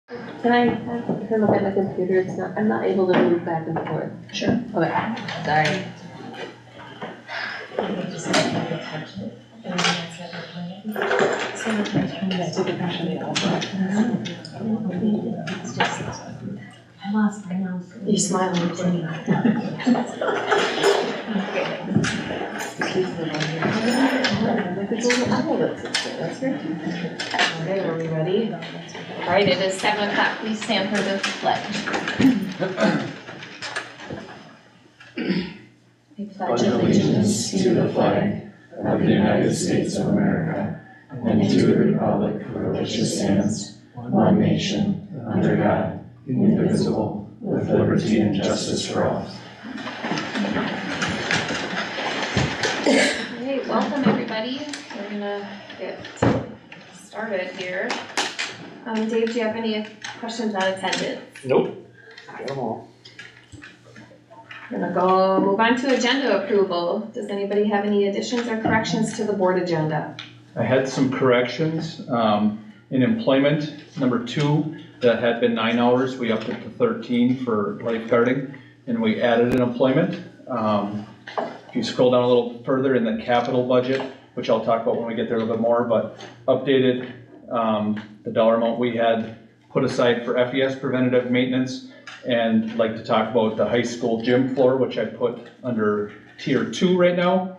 Can I have her look at the computer? I'm not able to move back and forth. Sure. Okay, sorry. I lost my mouse. You're smiling, Jenny. Okay, are we ready? All right, it is 7 o'clock. Please stand for the pledge. I pledge allegiance to the flag of the United States of America and to the republic for which it stands, one nation, under God, indivisible, with liberty and justice for all. Okay, welcome everybody. We're gonna get started here. Dave, do you have any questions on attendance? Nope. Got them all. We're gonna move on to agenda approval. Does anybody have any additions or corrections to the board agenda? I had some corrections. In employment, number 2, that had been 9 hours, we upped it to 13 for lifeguarding, and we added an employment. If you scroll down a little further in the capital budget, which I'll talk about when we get there a little bit more, but updated the dollar amount we had put aside for FES preventative maintenance, and like to talk about the high school gym floor, which I put under tier 2 right now.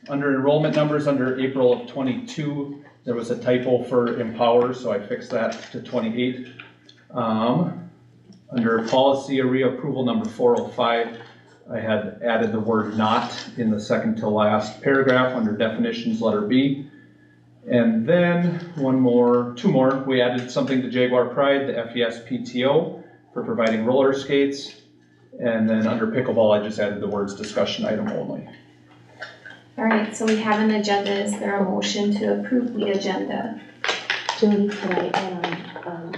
Under enrollment numbers, under April of 22, there was a typo for Empower, so I fixed that to 28. Under policy reapproval number 405, I had added the word not in the second to last paragraph under definitions, letter B. And then two more, we added something to Jaguar Pride, the FES PTO for providing roller skates. And then under pickleball, I just added the words discussion item only. All right, so we have an agenda. Is there a motion to approve the agenda? Jody, can I add on,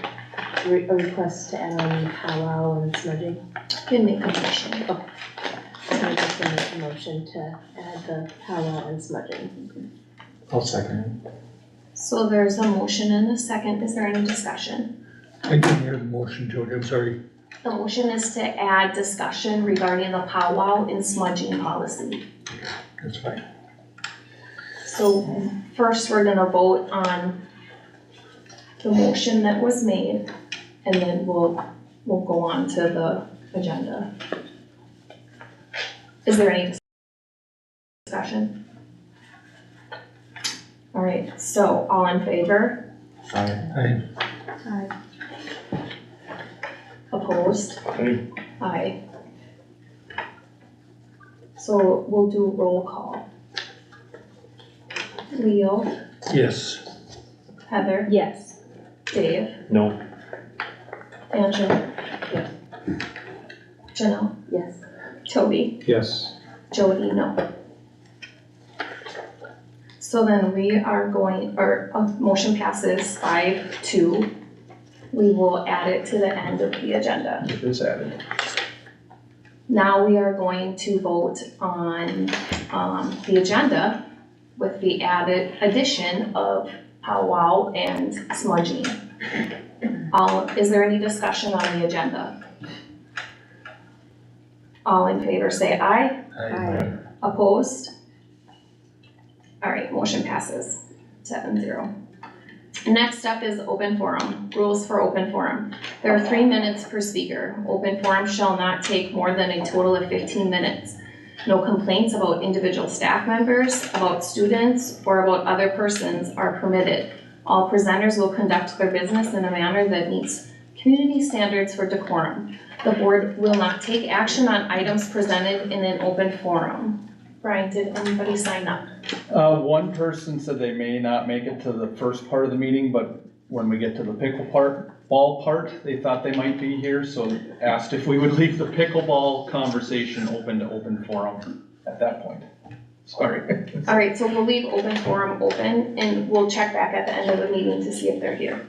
a request to add on powwow and smudging? You can make a motion. Okay. I'm just gonna make a motion to add the powwow and smudging. I'll second it. So there's a motion and a second. Is there any discussion? I didn't hear the motion, Jody, I'm sorry. The motion is to add discussion regarding the powwow and smudging policy. That's fine. So first, we're gonna vote on the motion that was made, and then we'll go on to the agenda. Is there any discussion? All right, so all in favor? Aye. Aye. Opposed? Aye. Aye. So we'll do roll call. Leo, Yes. Heather, Yes. Dave, No. Angela. Yes. Janelle, Yes. Toby. Yes. Jody, no. So then we are going, or motion passes 5-2. We will add it to the end of the agenda. It is added. Now we are going to vote on the agenda with the added addition of powwow and smudging. Is there any discussion on the agenda? All in favor say aye. Aye. Opposed? All right, motion passes 7-0. Next up is open forum, rules for open forum. There are 3 minutes per speaker. Open forum shall not take more than a total of 15 minutes. No complaints about individual staff members, about students, or about other persons are permitted. All presenters will conduct their business in a manner that meets community standards for decorum. The board will not take action on items presented in an open forum. Brian, did anybody sign up? One person said they may not make it to the first part of the meeting, but when we get to the pickleball part, they thought they might be here, so asked if we would leave the pickleball conversation open to open forum at that point. Sorry. All right, so we'll leave open forum open and we'll check back at the end of the meeting to see if they're here.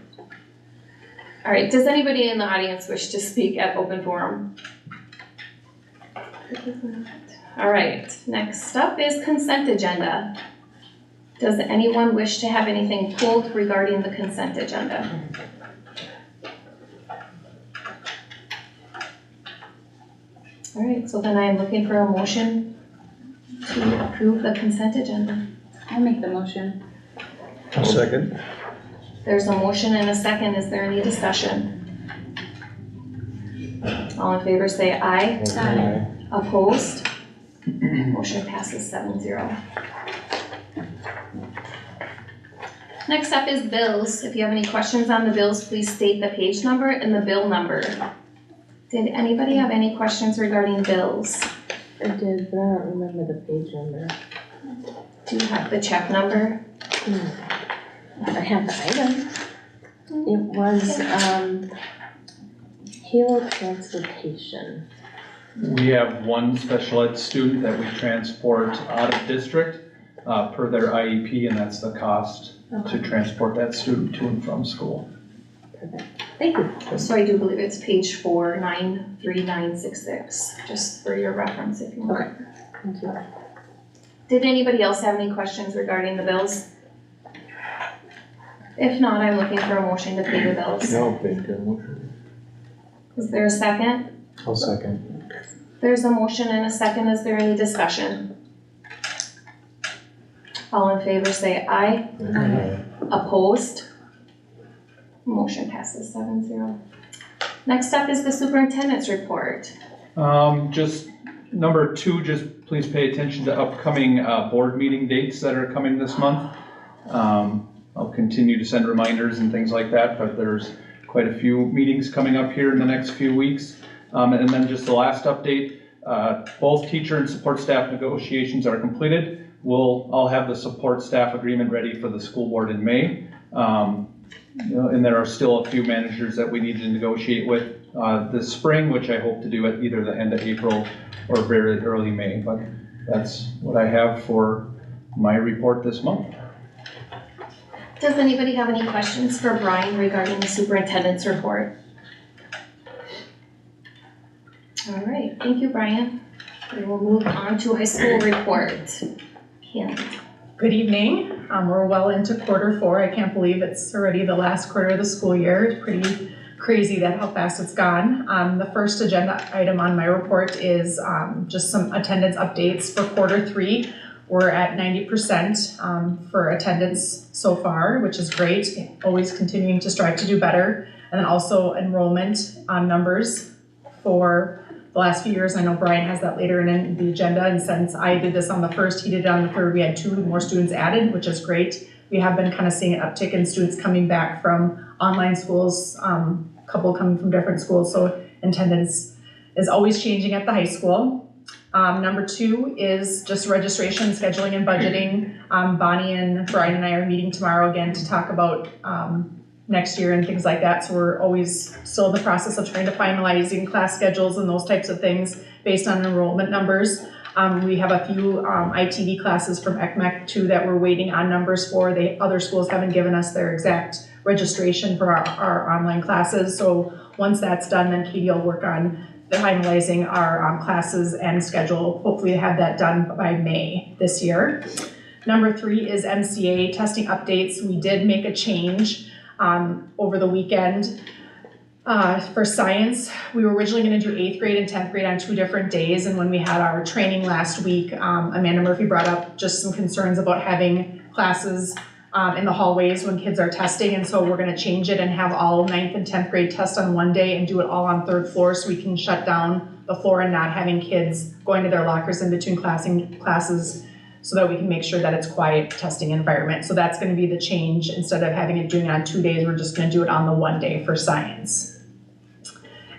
All right, does anybody in the audience wish to speak at open forum? All right, next up is consent agenda. Does anyone wish to have anything pulled regarding the consent agenda? All right, so then I am looking for a motion to approve the consent agenda. I'll make the motion. I'll second. There's a motion and a second. Is there any discussion? All in favor say aye. Aye. Opposed? Motion passes 7-0. Next up is bills. If you have any questions on the bills, please state the page number and the bill number. Did anybody have any questions regarding bills? I did, but I don't remember the page number. Do you have the check number? I have the item. It was, Halo Transportation. We have one special ed student that we transport out of district, per their IEP, and that's the cost to transport that student to and from school. Perfect. Thank you. So I do believe it's page 493966, just for your reference if you want. Okay. Thank you. Did anybody else have any questions regarding the bills? If not, I'm looking for a motion to pay the bills. No, make a motion. Is there a second? I'll second. There's a motion and a second. Is there any discussion? All in favor say aye. Opposed? Motion passes 7-0. Next up is the superintendent's report. Just number 2, just please pay attention to upcoming board meeting dates that are coming this month. I'll continue to send reminders and things like that, but there's quite a few meetings coming up here in the next few weeks. And then just the last update, both teacher and support staff negotiations are completed. I'll have the support staff agreement ready for the school board in May. And there are still a few managers that we need to negotiate with this spring, which I hope to do at either the end of April or very early May. But that's what I have for my report this month. Does anybody have any questions for Brian regarding the superintendent's report? All right, thank you, Brian. We will move on to high school report. Kim. Good evening. We're well into Q4. I can't believe it's already the last quarter of the school year. It's pretty crazy that how fast it's gone. The first agenda item on my report is just some attendance updates for Q3. We're at 90% for attendance so far, which is great. Always continuing to strive to do better. And then also enrollment numbers for the last few years. I know Brian has that later in the agenda, and since I did this on the first, he did it on the third, we had 2 more students added, which is great. We have been kind of seeing an uptick in students coming back from online schools, a couple coming from different schools, so attendance is always changing at the high school. Number 2 is just registration, scheduling, and budgeting. Bonnie and Brian and I are meeting tomorrow again to talk about next year and things like that. So we're always still in the process of trying to finalizing class schedules and those types of things based on enrollment numbers. We have a few ITV classes from ECMEC too that we're waiting on numbers for. Other schools haven't given us their exact registration for our online classes. So once that's done, then Katie will work on finalizing our classes and schedule. Hopefully have that done by May this year. Number 3 is MCA testing updates. We did make a change over the weekend. For science, we were originally going to do 8th grade and 10th grade on 2 different days, and when we had our training last week, Amanda Murphy brought up just some concerns about having classes in the hallways when kids are testing, and so we're going to change it and have all 9th and 10th grade test on one day and do it all on 3rd floor so we can shut down the floor and not having kids going to their lockers in between classes, so that we can make sure that it's quiet testing environment. So that's going to be the change. Instead of doing it on 2 days, we're just going to do it on the 1 day for science.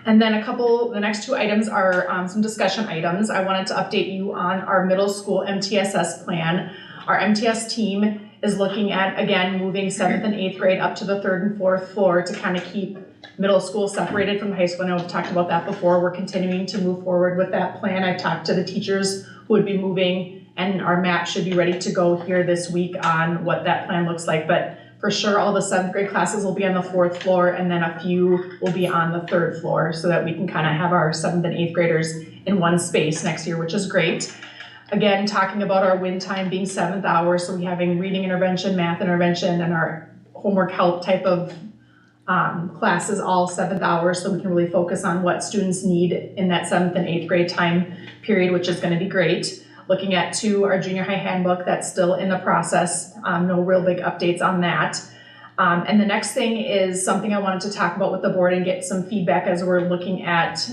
And then the next 2 items are some discussion items. I wanted to update you on our middle school MTSS plan. Our MTS team is looking at, again, moving 7th and 8th grade up to the 3rd and 4th floor to kind of keep middle school separated from the high school. I know we've talked about that before. We're continuing to move forward with that plan. I've talked to the teachers who would be moving, and our map should be ready to go here this week on what that plan looks like. But for sure, all the 7th grade classes will be on the 4th floor, and then a few will be on the 3rd floor so that we can kind of have our 7th and 8th graders in one space next year, which is great. Again, talking about our win time being 7th hour, so we're having reading intervention, math intervention, and our homework help type of classes all 7th hour, so we can really focus on what students need in that 7th and 8th grade time period, which is gonna be great. Looking at 2, our junior high handbook, that's still in the process, no real big updates on that. And the next thing is something I wanted to talk about with the board and get some feedback as we're looking at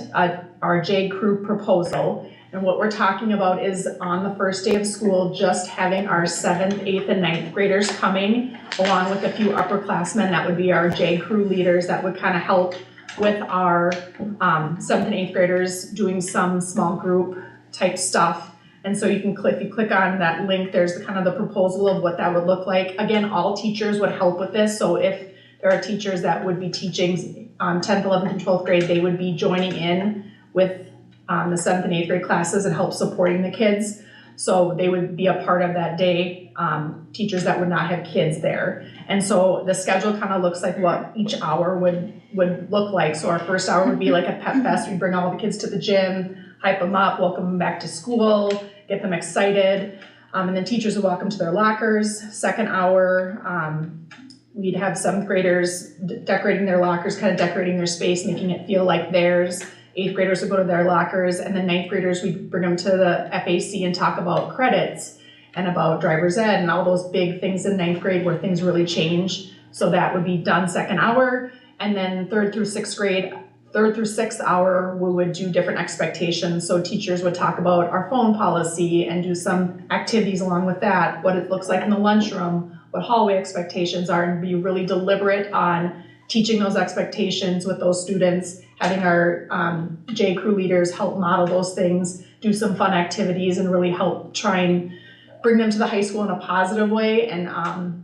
our J Crew proposal. And what we're talking about is on the first day of school, just having our 7th, 8th, and 9th graders coming, along with a few upperclassmen. That would be our J Crew leaders that would kind of help with our 7th and 8th graders doing some small group type stuff. And so you can click, if you click on that link, there's the kind of the proposal of what that would look like. Again, all teachers would help with this. So if there are teachers that would be teaching 10th, 11th, and 12th grade, they would be joining in with the 7th and 8th grade classes and help supporting the kids. So they would be a part of that day, teachers that would not have kids there. And so the schedule kind of looks like what each hour would look like. So our first hour would be like a pep fest. We bring all the kids to the gym, hype them up, welcome them back to school, get them excited. And then teachers would walk them to their lockers. Second hour, we'd have 7th graders decorating their lockers, kind of decorating their space, making it feel like theirs. 8th graders would go to their lockers, and then 9th graders, we'd bring them to the FAC and talk about credits and about driver's ed and all those big things in 9th grade where things really change. So that would be done second hour. And then 3rd through 6th hour, we would do different expectations. So teachers would talk about our phone policy and do some activities along with that, what it looks like in the lunchroom, what hallway expectations are, and be really deliberate on teaching those expectations with those students, having our J Crew leaders help model those things, do some fun activities, and really help try and bring them to the high school in a positive way and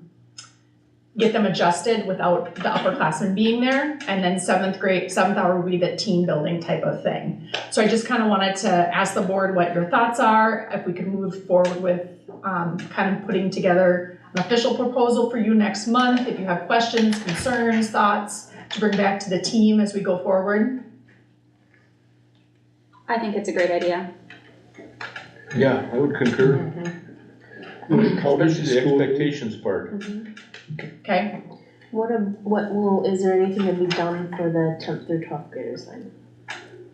get them adjusted without the upperclassmen being there. And then 7th hour would be the team building type of thing. So I just kind of wanted to ask the board what your thoughts are, if we could move forward with kind of putting together an official proposal for you next month. If you have questions, concerns, thoughts to bring back to the team as we go forward. I think it's a great idea. Yeah, I would concur. Especially the expectations part. Okay. Is there anything to be done for the 10th through 12th graders then?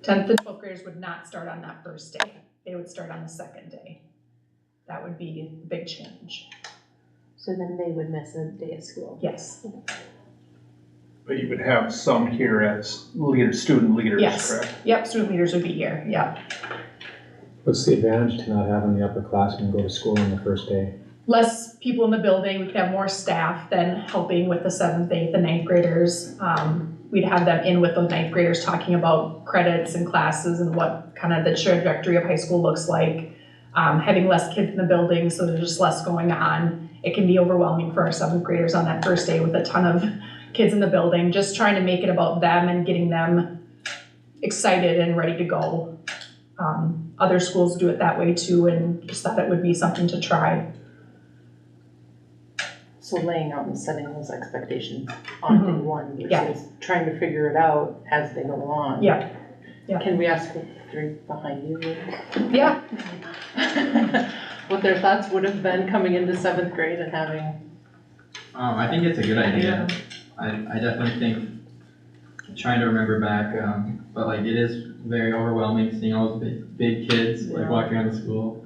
10th and 12th graders would not start on that first day. They would start on the second day. That would be a big change. So then they would miss a day of school? Yes. But you would have some here as student leaders, Yes. correct? Yep, student leaders would be here, yep. What's the advantage to not having the upperclassmen go to school on the first day? Less people in the building, we could have more staff than helping with the 7th, 8th, and 9th graders. We'd have them in with the 9th graders talking about credits and classes and what kind of the trajectory of high school looks like. Having less kids in the building, so there's just less going on. It can be overwhelming for our 7th graders on that first day with a ton of kids in the building, just trying to make it about them and getting them excited and ready to go. Other schools do it that way too, and just thought it would be something to try. So laying out and setting those expectations on day one Yeah. versus trying to figure it out as they go along. Yeah. Yeah. Can we ask the three behind you Yeah. what their thoughts would have been coming into 7th grade and having? I think it's a good idea. I definitely think, trying to remember back, but like it is very overwhelming seeing all those big kids like walking out of school.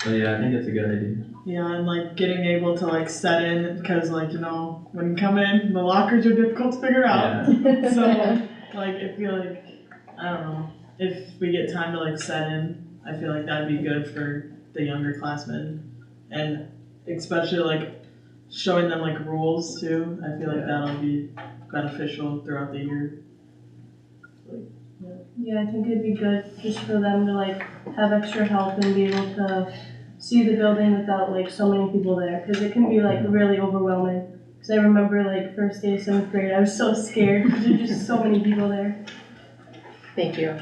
But yeah, I think it's a good idea. Yeah, and like getting able to like set in, because like, you know, when you come in, the lockers are difficult to figure out. Yeah. So like, I feel like, I don't know, if we get time to like set in, I feel like that'd be good for the younger classmen. And especially like showing them like rules too. I feel like that'll be beneficial throughout the year. Yeah, I think it'd be good just for them to like have extra help and be able to see the building without like so many people there, because it can be like really overwhelming. Because I remember like first day of 7th grade, I was so scared because there's just so many people there. Thank you.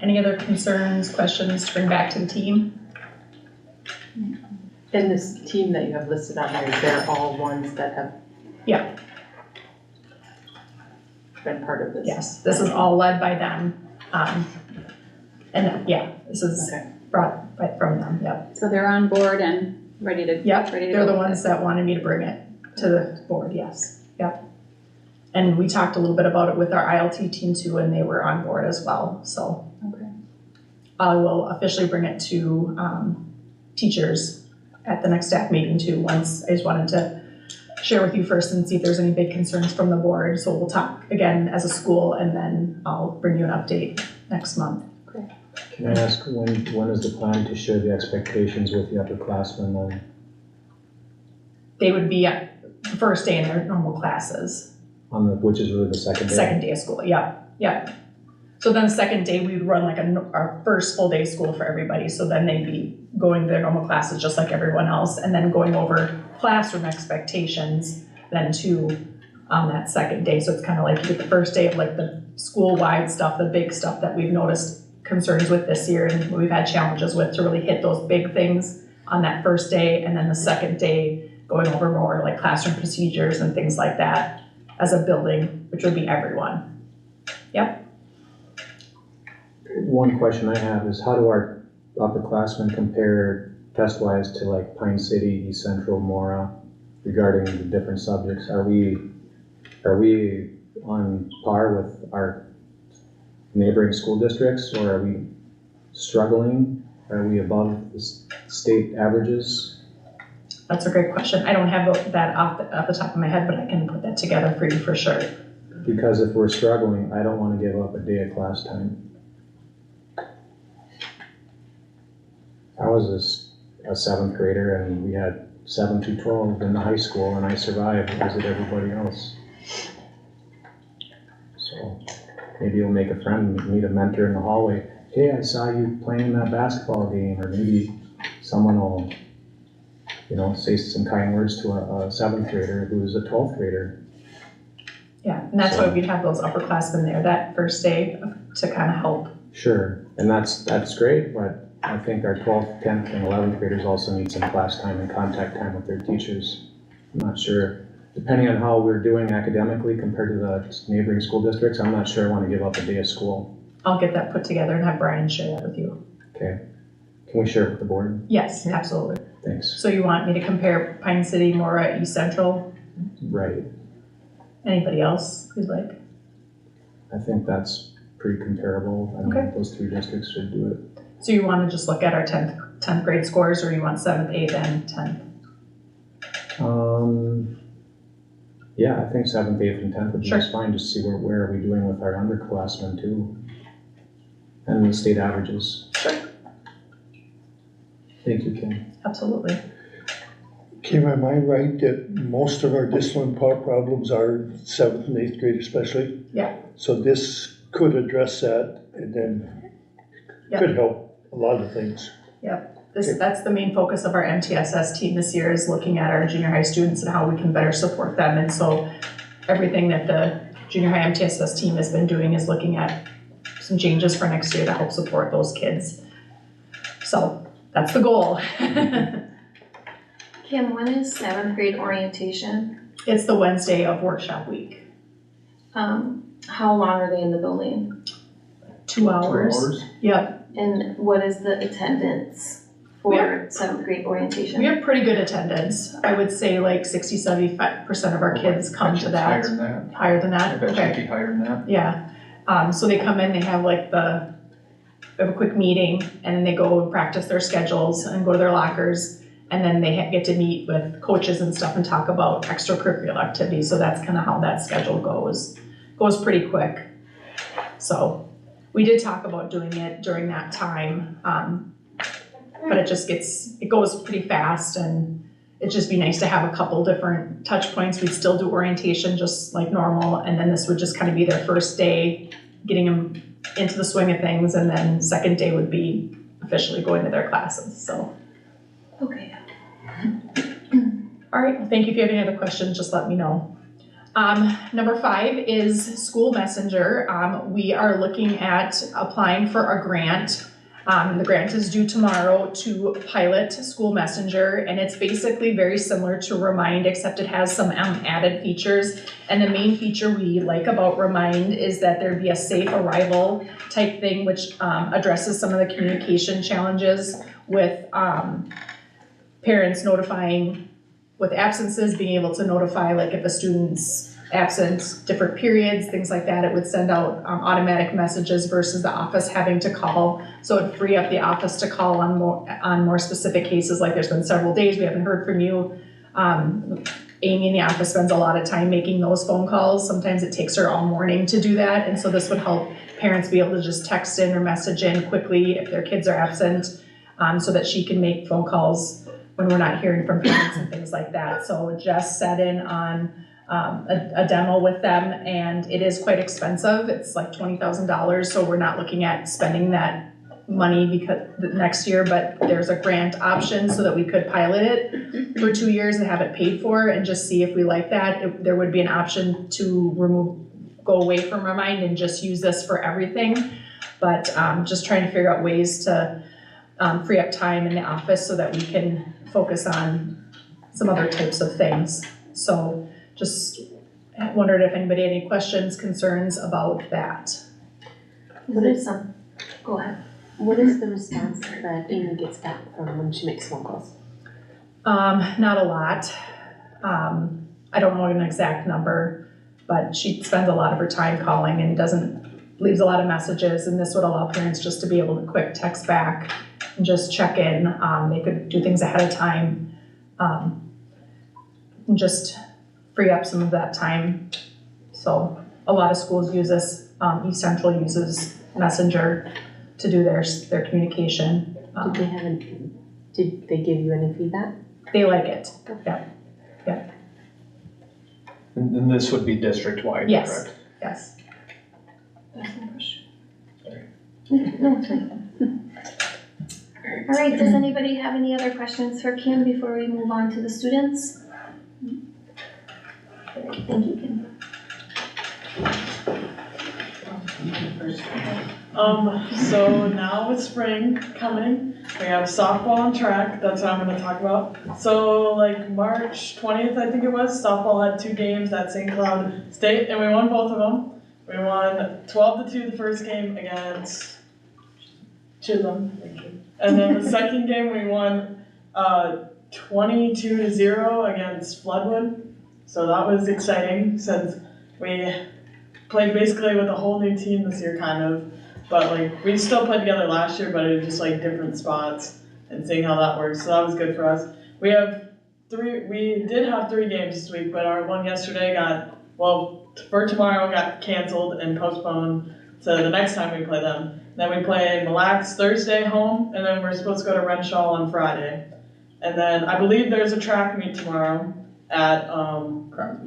Any other concerns, questions to bring back to the team? And this team that you have listed on here, they're all ones that have Yeah. been part of this? Yes, this is all led by them. And yeah, this is Okay. brought from them, yep. So they're on board and ready to Yep, ready to they're go the with ones it. that wanted me to bring it. To the board, yes, yep. And we talked a little bit about it with our ILT team too, and they were on board as well, so. Okay. I will officially bring it to, teachers at the next staff meeting too, once, I just wanted to share with you first and see if there's any big concerns from the board, so we'll talk again as a school, and then I'll bring you an update next month. Can I ask, when is the plan to share the expectations with the upperclassmen then? They would be at the first day in their normal classes. Which is really the second day? Second day of school, yeah. So then the second day, we'd run like our first full day of school for everybody. So then they'd be going to their normal classes just like everyone else, and then going over classroom expectations then too on that second day. So it's kind of like you get the first day of like the school-wide stuff, the big stuff that we've noticed concerns with this year and we've had challenges with to really hit those big things on that first day. And then the second day, going over more like classroom procedures and things like that as a building, which would be everyone. Yep. One question I have is, how do our upperclassmen compare test-wise to like Pine City, East Central, Mora, regarding the different subjects? Are we on par with our neighboring school districts, or are we struggling? Are we above the state averages? That's a great question. I don't have that off the top of my head, but I can put that together for you for sure. Because if we're struggling, I don't want to give up a day of class time. I was a seventh grader and we had 7 through 12 in the high school, and I survived as did everybody else. So maybe you'll make a friend, meet a mentor in the hallway. Hey, I saw you playing that basketball game, or maybe someone will, say some kind words to a seventh grader who's a 12th grader. Yeah, and that's why we'd have those upperclassmen there that first day to kind of help. Sure, and that's great, but I think our 12th, 10th, and 11th graders also need some class time and contact time with their teachers. I'm not sure, depending on how we're doing academically compared to the neighboring school districts, I'm not sure I want to give up a day of school. I'll get that put together and have Brian share that with you. Okay, can we share it with the board? Yes, absolutely. Thanks. So you want me to compare Pine City, Mora, East Central? Right. Anybody else who'd like? I think that's pretty comparable. I mean, those 3 districts should do it. So you want to just look at our 10th grade scores, or you want 7th, 8th, and 10th? Yeah, I think 7th, 8th, and 10th would be just fine, just see where are we doing with our underclassmen too. And the state averages. Sure. Thank you, Kim. Absolutely. Kim, am I right that most of our discipline problems are 7th and 8th grade especially? Yeah. So this could address that, and then could help a lot of things. Yep. That's the main focus of our MTSS team this year, is looking at our junior high students and how we can better support them. And so everything that the junior high MTSS team has been doing is looking at some changes for next year to help support those kids. So that's the goal. Kim, when is 7th grade orientation? It's the Wednesday of workshop week. How long are they in the building? 2 hours. 2 hours? Yep. And what is the attendance for 7th grade orientation? We have pretty good attendance. I would say like 60-75% of our kids come to that. Higher than that. Higher than I that? bet Okay. you'd be higher than that. Yeah. So they come in, they have like we have a quick meeting, and then they go and practice their schedules and go to their lockers, and then they get to meet with coaches and stuff and talk about extracurricular activities. So that's kind of how that schedule goes. Goes pretty quick. So we did talk about doing it during that time, but it goes pretty fast, and it'd just be nice to have a couple different touch points. We'd still do orientation just like normal, and then this would just kind of be their first day, getting them into the swing of things, and then second day would be officially going to their classes, so. Okay. All right, well, thank you. If you have any other questions, just let me know. Number 5 is School Messenger. We are looking at applying for a grant. The grant is due tomorrow to pilot School Messenger, and it's basically very similar to Remind, except it has some added features. And the main feature we like about Remind is that there'd be a safe arrival type thing, which addresses some of the communication challenges with parents notifying with absences, being able to notify, like if a student's absent different periods, things like that, it would send out automatic messages versus the office having to call. So it'd free up the office to call on more specific cases, like there's been several days we haven't heard from you. Amy in the office spends a lot of time making those phone calls. Sometimes it takes her all morning to do that, and so this would help parents be able to just text in or message in quickly if their kids are absent, so that she can make phone calls when we're not hearing from parents and things like that. So Jess sat in on a demo with them, and it is quite expensive. It's like $20,000, so we're not looking at spending that money because next year, but there's a grant option so that we could pilot it for 2 years and have it paid for and just see if we like that. There would be an option to go away from our mind and just use this for everything. But just trying to figure out ways to free up time in the office so that we can focus on some other types of things. So just wondered if anybody had any questions, concerns about that. Go ahead. What is the response that Amy gets back from when she makes phone calls? Not a lot. I don't know an exact number, but she spends a lot of her time calling and leaves a lot of messages, and this would allow parents just to be able to quick text back and just check in. They could do things ahead of time, and just free up some of that time. So a lot of schools use this. East Central uses Messenger to do their communication. Did they give you any feedback? They like it, yeah. And this would be district-wide, Yes. correct? Yes. No, it's fine. All right, does anybody have any other questions for Kim before we move on to the students? All right, thank you, Kim. So now with spring coming, we have softball and track, that's what I'm gonna talk about. So like March 20th, I think it was, softball had 2 games at St. Cloud State, and we won both of them. We won 12-2 the first game against Chisholm, thank you. And then the second game we won 22-0 against Floodwood. So that was exciting since we played basically with a whole new team this year kind of. But like we still played together last year, but it was just like different spots and seeing how that works. So that was good for us. We did have 3 games this week, but our one yesterday for tomorrow got canceled and postponed to the next time we play them. Then we play Mille Lacs Thursday home, and then we're supposed to go to Renshaw on Friday. And then I believe there's a track meet tomorrow at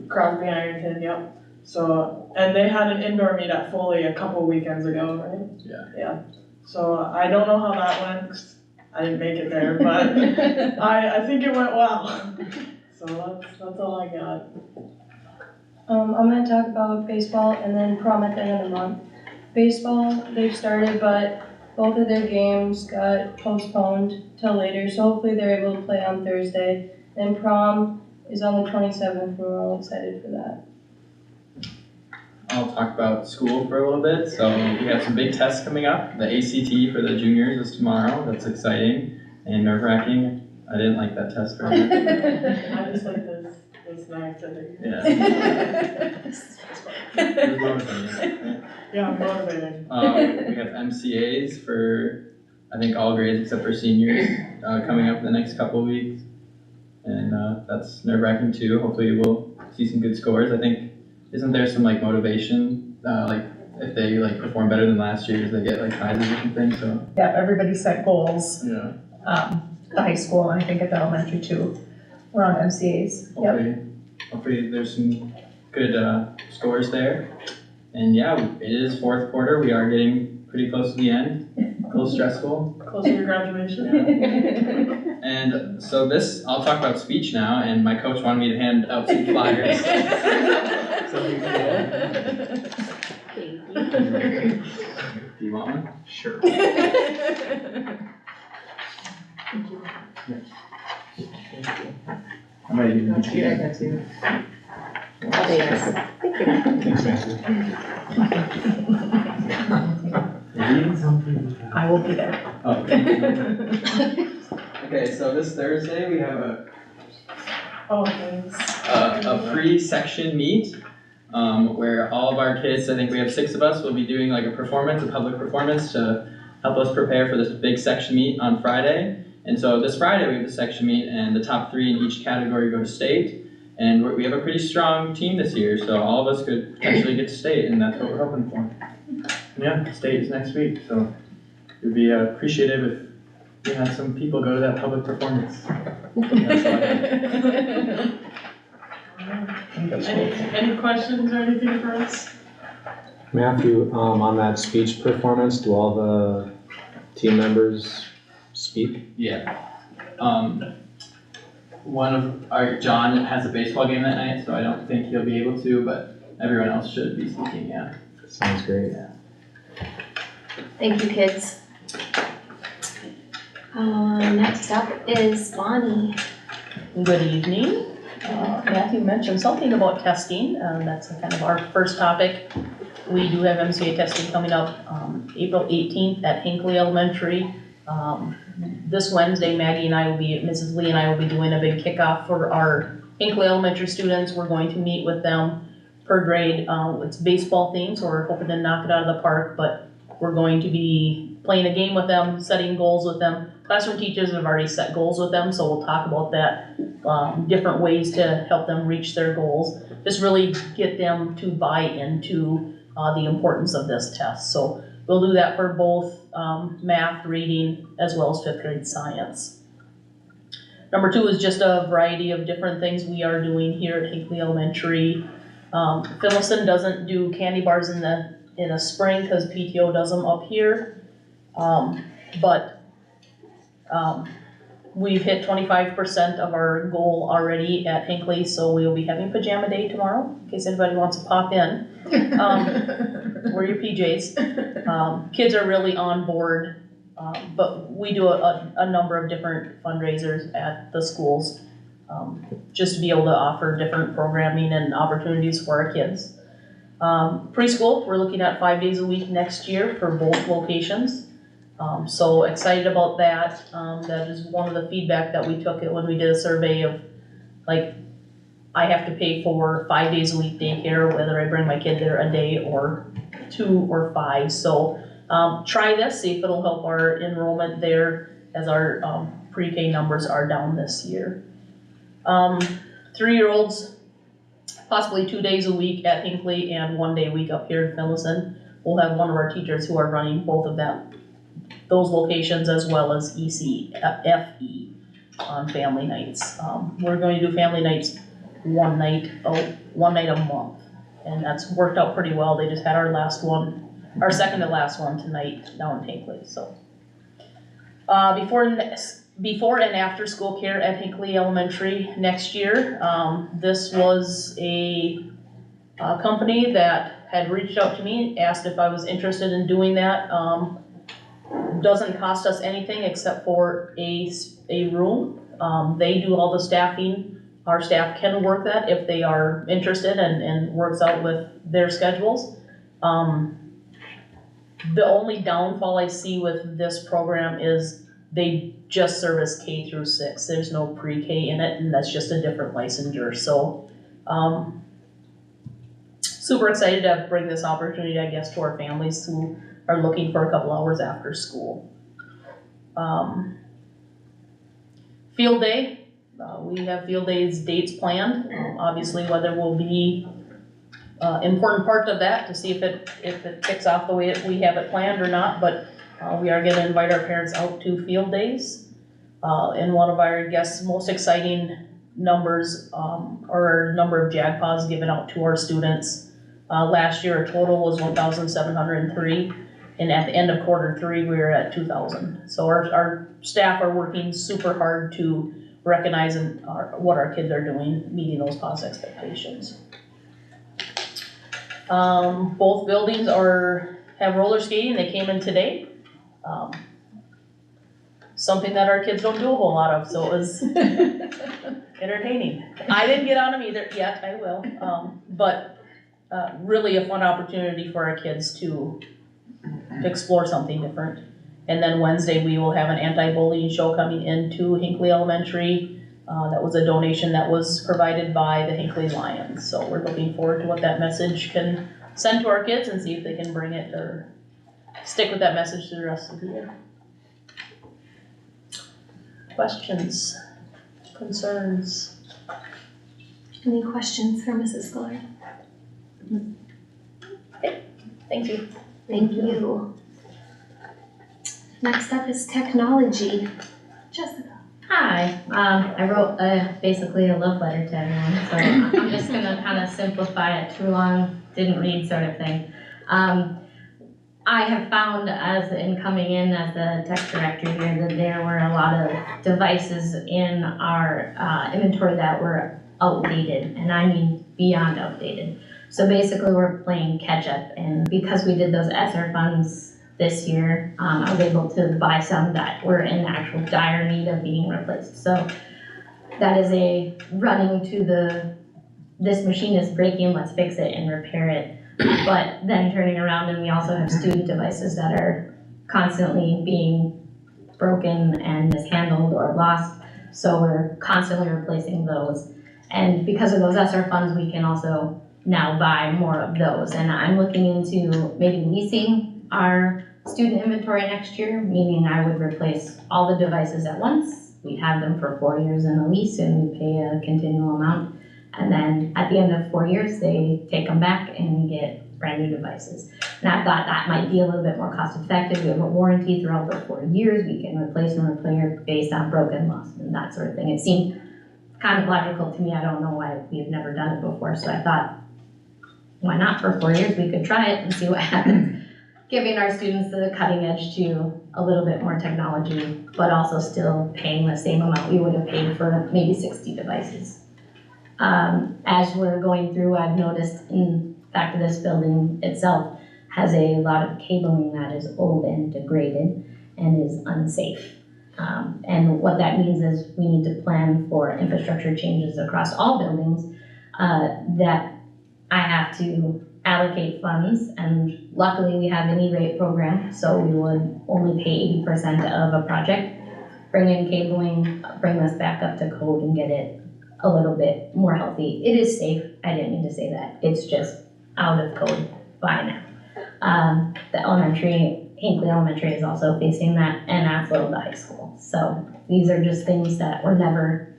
Crosby Ironton, yep. So, and they had an indoor meet at Foley a couple weekends ago, right? Yeah. So I don't know how that went, 'cause I didn't make it there, but I think it went well. So that's all I got. I'm gonna talk about baseball and then prom at the end of the month. Baseball, they've started, but both of their games got postponed till later, so hopefully they're able to play on Thursday. And prom is on the 27th, and we're all excited for that. I'll talk about school for a little bit. So we have some big tests coming up. The ACT for the juniors is tomorrow. That's exciting and nerve-wracking. I didn't like that test very much. I just like this nice, I think. Yeah. Yeah, I'm motivated. We have MCAs for, I think, all grades except for seniors coming up in the next couple of weeks. And that's nerve-wracking too. Hopefully we'll see some good scores. I think, isn't there some like motivation, like if they like perform better than last year's, they get like prizes or something, so. Yeah, everybody set goals. Yeah. The high school, and I think at the elementary too, around MCAs. Yep. Hopefully there's some good scores there. And yeah, it is 4th quarter. We are getting pretty close to the end. A little stressful. Close to your graduation. And so I'll talk about speech now, and my coach wanted me to hand out some flyers. So you can do you want one? Sure. I'm ready to do it. I got you. Thanks, I will be there. Okay. Okay, so this Thursday we have Oh, thanks. a pre-section meet, where all of our kids, I think we have 6 of us, will be doing like a public performance to help us prepare for this big section meet on Friday. And so this Friday we have the section meet, and the top 3 in each category go to state. And we have a pretty strong team this year, so all of us could potentially get to state, and that's what we're hoping for. Yeah, state is next week, so it would be appreciative if we had some people go to that public performance. That's all I have. Any questions or anything for us? Matthew, on that speech performance, do all the team members speak? Yeah. One of John has a baseball game that night, so I don't think he'll be able to, but everyone else should be speaking, yeah. Sounds great. Thank you, kids. Next up is Bonnie. Good evening. Matthew mentioned something about testing. That's kind of our first topic. We do have MCA testing coming up April 18th at Hinckley Elementary. This Wednesday, Mrs. Lee and I will be doing a big kickoff for our Hinckley Elementary students. We're going to meet with them per grade. It's baseball themed, so we're hoping to knock it out of the park, but we're going to be playing a game with them, setting goals with them. Classroom teachers have already set goals with them, so we'll talk about that, different ways to help them reach their goals. Just really get them to buy into the importance of this test. So we'll do that for both math, reading, as well as 5th grade science. Number 2 is just a variety of different things we are doing here at Hinckley Elementary. Finlayson doesn't do candy bars in the spring because PTO does them up here. But we've hit 25% of our goal already at Hinckley, so we'll be having pajama day tomorrow, in case anybody wants to pop in. Wear your PJs. Kids are really on board, but we do a number of different fundraisers at the schools, just to be able to offer different programming and opportunities for our kids. Preschool, we're looking at 5 days a week next year for both locations. So excited about that. That is one of the feedback that we took when we did a survey of, like, I have to pay for 5 days a week daycare, whether I bring my kid there a day or 2 or 5. So try this, see if it'll help our enrollment there, as our pre-K numbers are down this year. 3-year-olds, possibly 2 days a week at Hinckley and 1 day a week up here in Finlayson. We'll have one of our teachers who are running both of those locations, as well as FE on family nights. We're going to do family nights one night a month, and that's worked out pretty well. They just had our second to last one tonight down in Hinckley. So before and after school care at Hinckley Elementary next year, this was a company that had reached out to me, asked if I was interested in doing that. Doesn't cost us anything except for a room. They do all the staffing. Our staff can work that if they are interested and works out with their schedules. The only downfall I see with this program is they just service K through 6. There's no pre-K in it, and that's just a different licensure. So super excited to bring this opportunity, I guess, to our families who are looking for a couple hours after school. Field day, we have field days dates planned. Obviously, weather will be important part of that to see if it kicks off the way we have it planned or not, but we are going to invite our parents out to field days. And one of our most exciting numbers are number of JAGPAs given out to our students. Last year, our total was 1,703. And at the end of quarter 3, we were at 2,000. So our staff are working super hard to recognize what our kids are doing, meeting those PAS expectations. Both buildings have roller skating. They came in today. Something that our kids don't do a whole lot of, so it was entertaining. I didn't get on them either yet. I will. But really a fun opportunity for our kids to explore something different. And then Wednesday we will have an anti-bullying show coming into Hinckley Elementary. That was a donation that was provided by the Hinckley-Lions. So we're looking forward to what that message can send to our kids and see if they can bring it or stick with that message through the rest of the year. Questions, concerns? Any questions for Mrs. Scollard? Thank you. Thank you. Next up is technology. Jessica. Hi, I wrote basically a love letter to everyone, so I'm just gonna kind of simplify it, too long, didn't read sort of thing. I have found in coming in as the tech director here that there were a lot of devices in our inventory that were outdated, and I mean beyond outdated. So basically we're playing catch up, and because we did those ESSER funds this year, I was able to buy some that were in actual dire need of being replaced. So that is a running to this machine is breaking, let's fix it and repair it. But then turning around, and we also have student devices that are constantly being broken and mishandled or lost. So we're constantly replacing those. And because of those ESSER funds, we can also now buy more of those. And I'm looking into maybe leasing our student inventory next year, meaning I would replace all the devices at once. We'd have them for 4 years in a lease and we pay a continual amount. And then at the end of 4 years, they take them back and we get brand new devices. And I thought that might be a little bit more cost effective. We have a warranty throughout the 4 years. We can replace and repair based on broken, lost, and that sort of thing. It seemed kind of logical to me. I don't know why we've never done it before. So I thought, why not for 4 years? We could try it and see what happens. Giving our students the cutting edge to a little bit more technology, but also still paying the same amount we would have paid for maybe 60 devices. As we're going through, I've noticed, in fact, this building itself has a lot of cabling that is old and degraded and is unsafe. And what that means is we need to plan for infrastructure changes across all buildings that I have to allocate funds, and luckily we have an E-rate program, so we would only pay 80% of a project, bring in cabling, bring this back up to code and get it a little bit more healthy. It is safe, I didn't mean to say that, it's just out of code by now. The elementary, Hinckley Elementary is also facing that, and Athlo, the high school. So these are just things that were never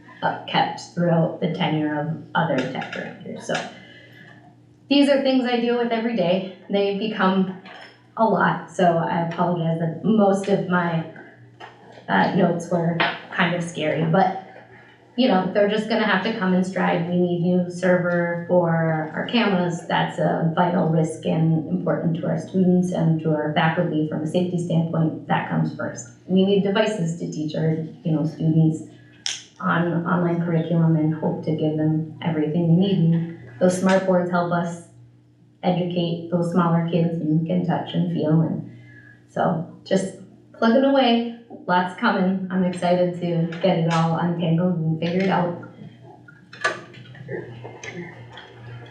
kept throughout the tenure of other tech directors. So these are things I deal with every day. They become a lot, so I apologize that most of my notes were kind of scary, but you know, they're just gonna have to come in stride. We need new server for our cameras. That's a vital risk and important to our students and to our faculty from a safety standpoint. That comes first. We need devices to teach our students on online curriculum and hope to give them everything they need. And those smart boards help us educate those smaller kids and can touch and feel, and so just plugging away. Lots coming. I'm excited to get it all untangled and figured out.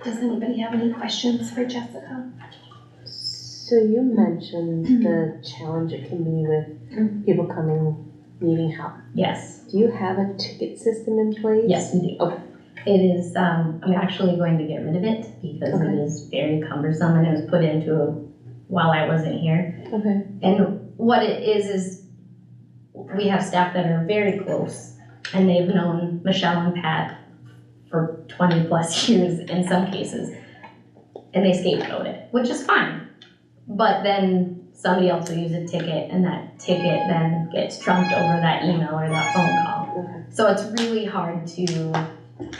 Does anybody have any questions for Jessica? So you mentioned the challenge it can be with people coming needing help. Yes. Do you have a ticket system in place? Yes, we do. Okay. It is, I'm actually going to get rid of it because it is very cumbersome and it was put into while I wasn't here. Okay. And what it is we have staff that are very close and they've known Michelle and Pat for 20 plus years in some cases, and they scapegoat it, which is fine. But then somebody else will use a ticket and that ticket then gets trumped over that email or that phone call. Okay. So it's really hard to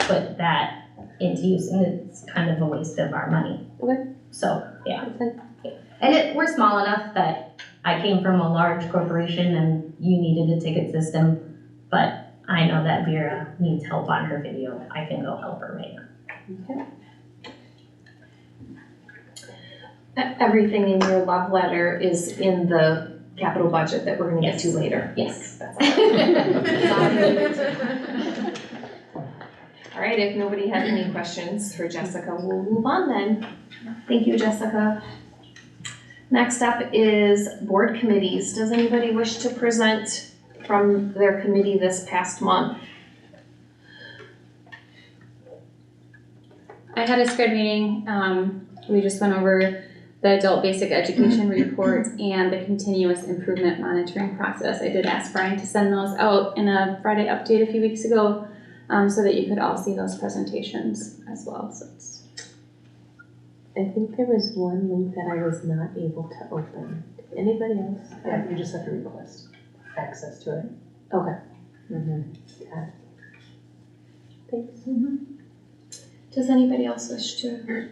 put that into use, and it's kind of a waste of our money. Okay. So, yeah. Okay. And we're small enough that I came from a large corporation and you needed a ticket system, but I know that Vera needs help on her video. I can go help her right now. Okay. Everything in your love letter is in the capital budget that we're gonna get to later. Yes. All right, if nobody has any questions for Jessica, we'll move on then. Thank you, Jessica. Next up is board committees. Does anybody wish to present from their committee this past month? I had a SCRED meeting, we just went over the adult basic education report and the continuous improvement monitoring process. I did ask Brian to send those out in a Friday update a few weeks ago, so that you could all see those presentations as well, so it's. I think there was one link that I was not able to open. Did anybody else? Yeah, you just have to request access to it. Okay. Okay. Thanks. Does anybody else wish to?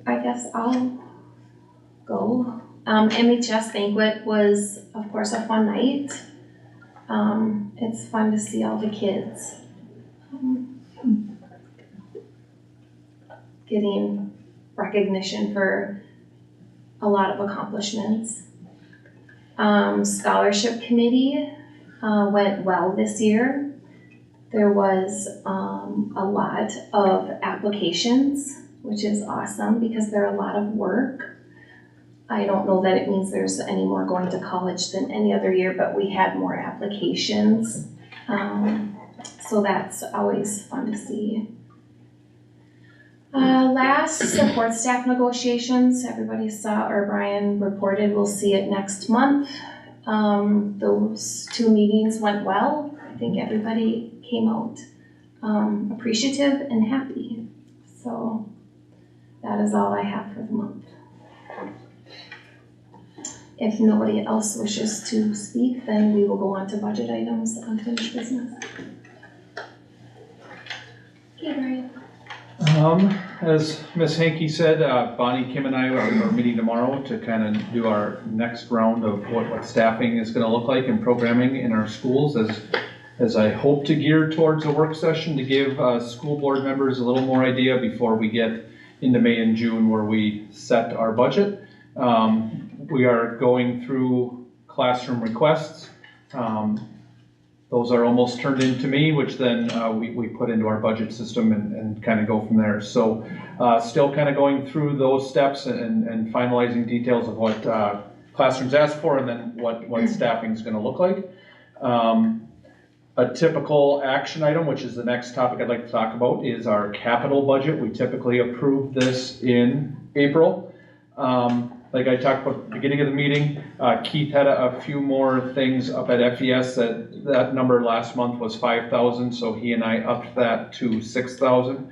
I guess I'll go. MHS banquet was, of course, a fun night. It's fun to see all the kids getting recognition for a lot of accomplishments. Scholarship committee went well this year. There was a lot of applications, which is awesome because they're a lot of work. I don't know that it means there's any more going to college than any other year, but we had more applications. So that's always fun to see. Last, support staff negotiations. Everybody saw, or Brian reported, we'll see it next month. Those 2 meetings went well. I think everybody came out appreciative and happy. So that is all I have for the month. If nobody else wishes to speak, then we will go on to budget items, unfinished business. Okay, Brian. As Ms. Hankey said, Bonnie, Kim, and I are meeting tomorrow to kind of do our next round of what staffing is going to look like and programming in our schools as I hope to gear towards a work session to give school board members a little more idea before we get into May and June where we set our budget. We are going through classroom requests. Those are almost turned into me, which then we put into our budget system and kind of go from there. So still kind of going through those steps and finalizing details of what classrooms ask for and then what staffing is going to look like. A typical action item, which is the next topic I'd like to talk about, is our capital budget. We typically approve this in April. Like I talked about at the beginning of the meeting, Keith had a few more things up at FES. That number last month was 5,000, so he and I upped that to 6,000.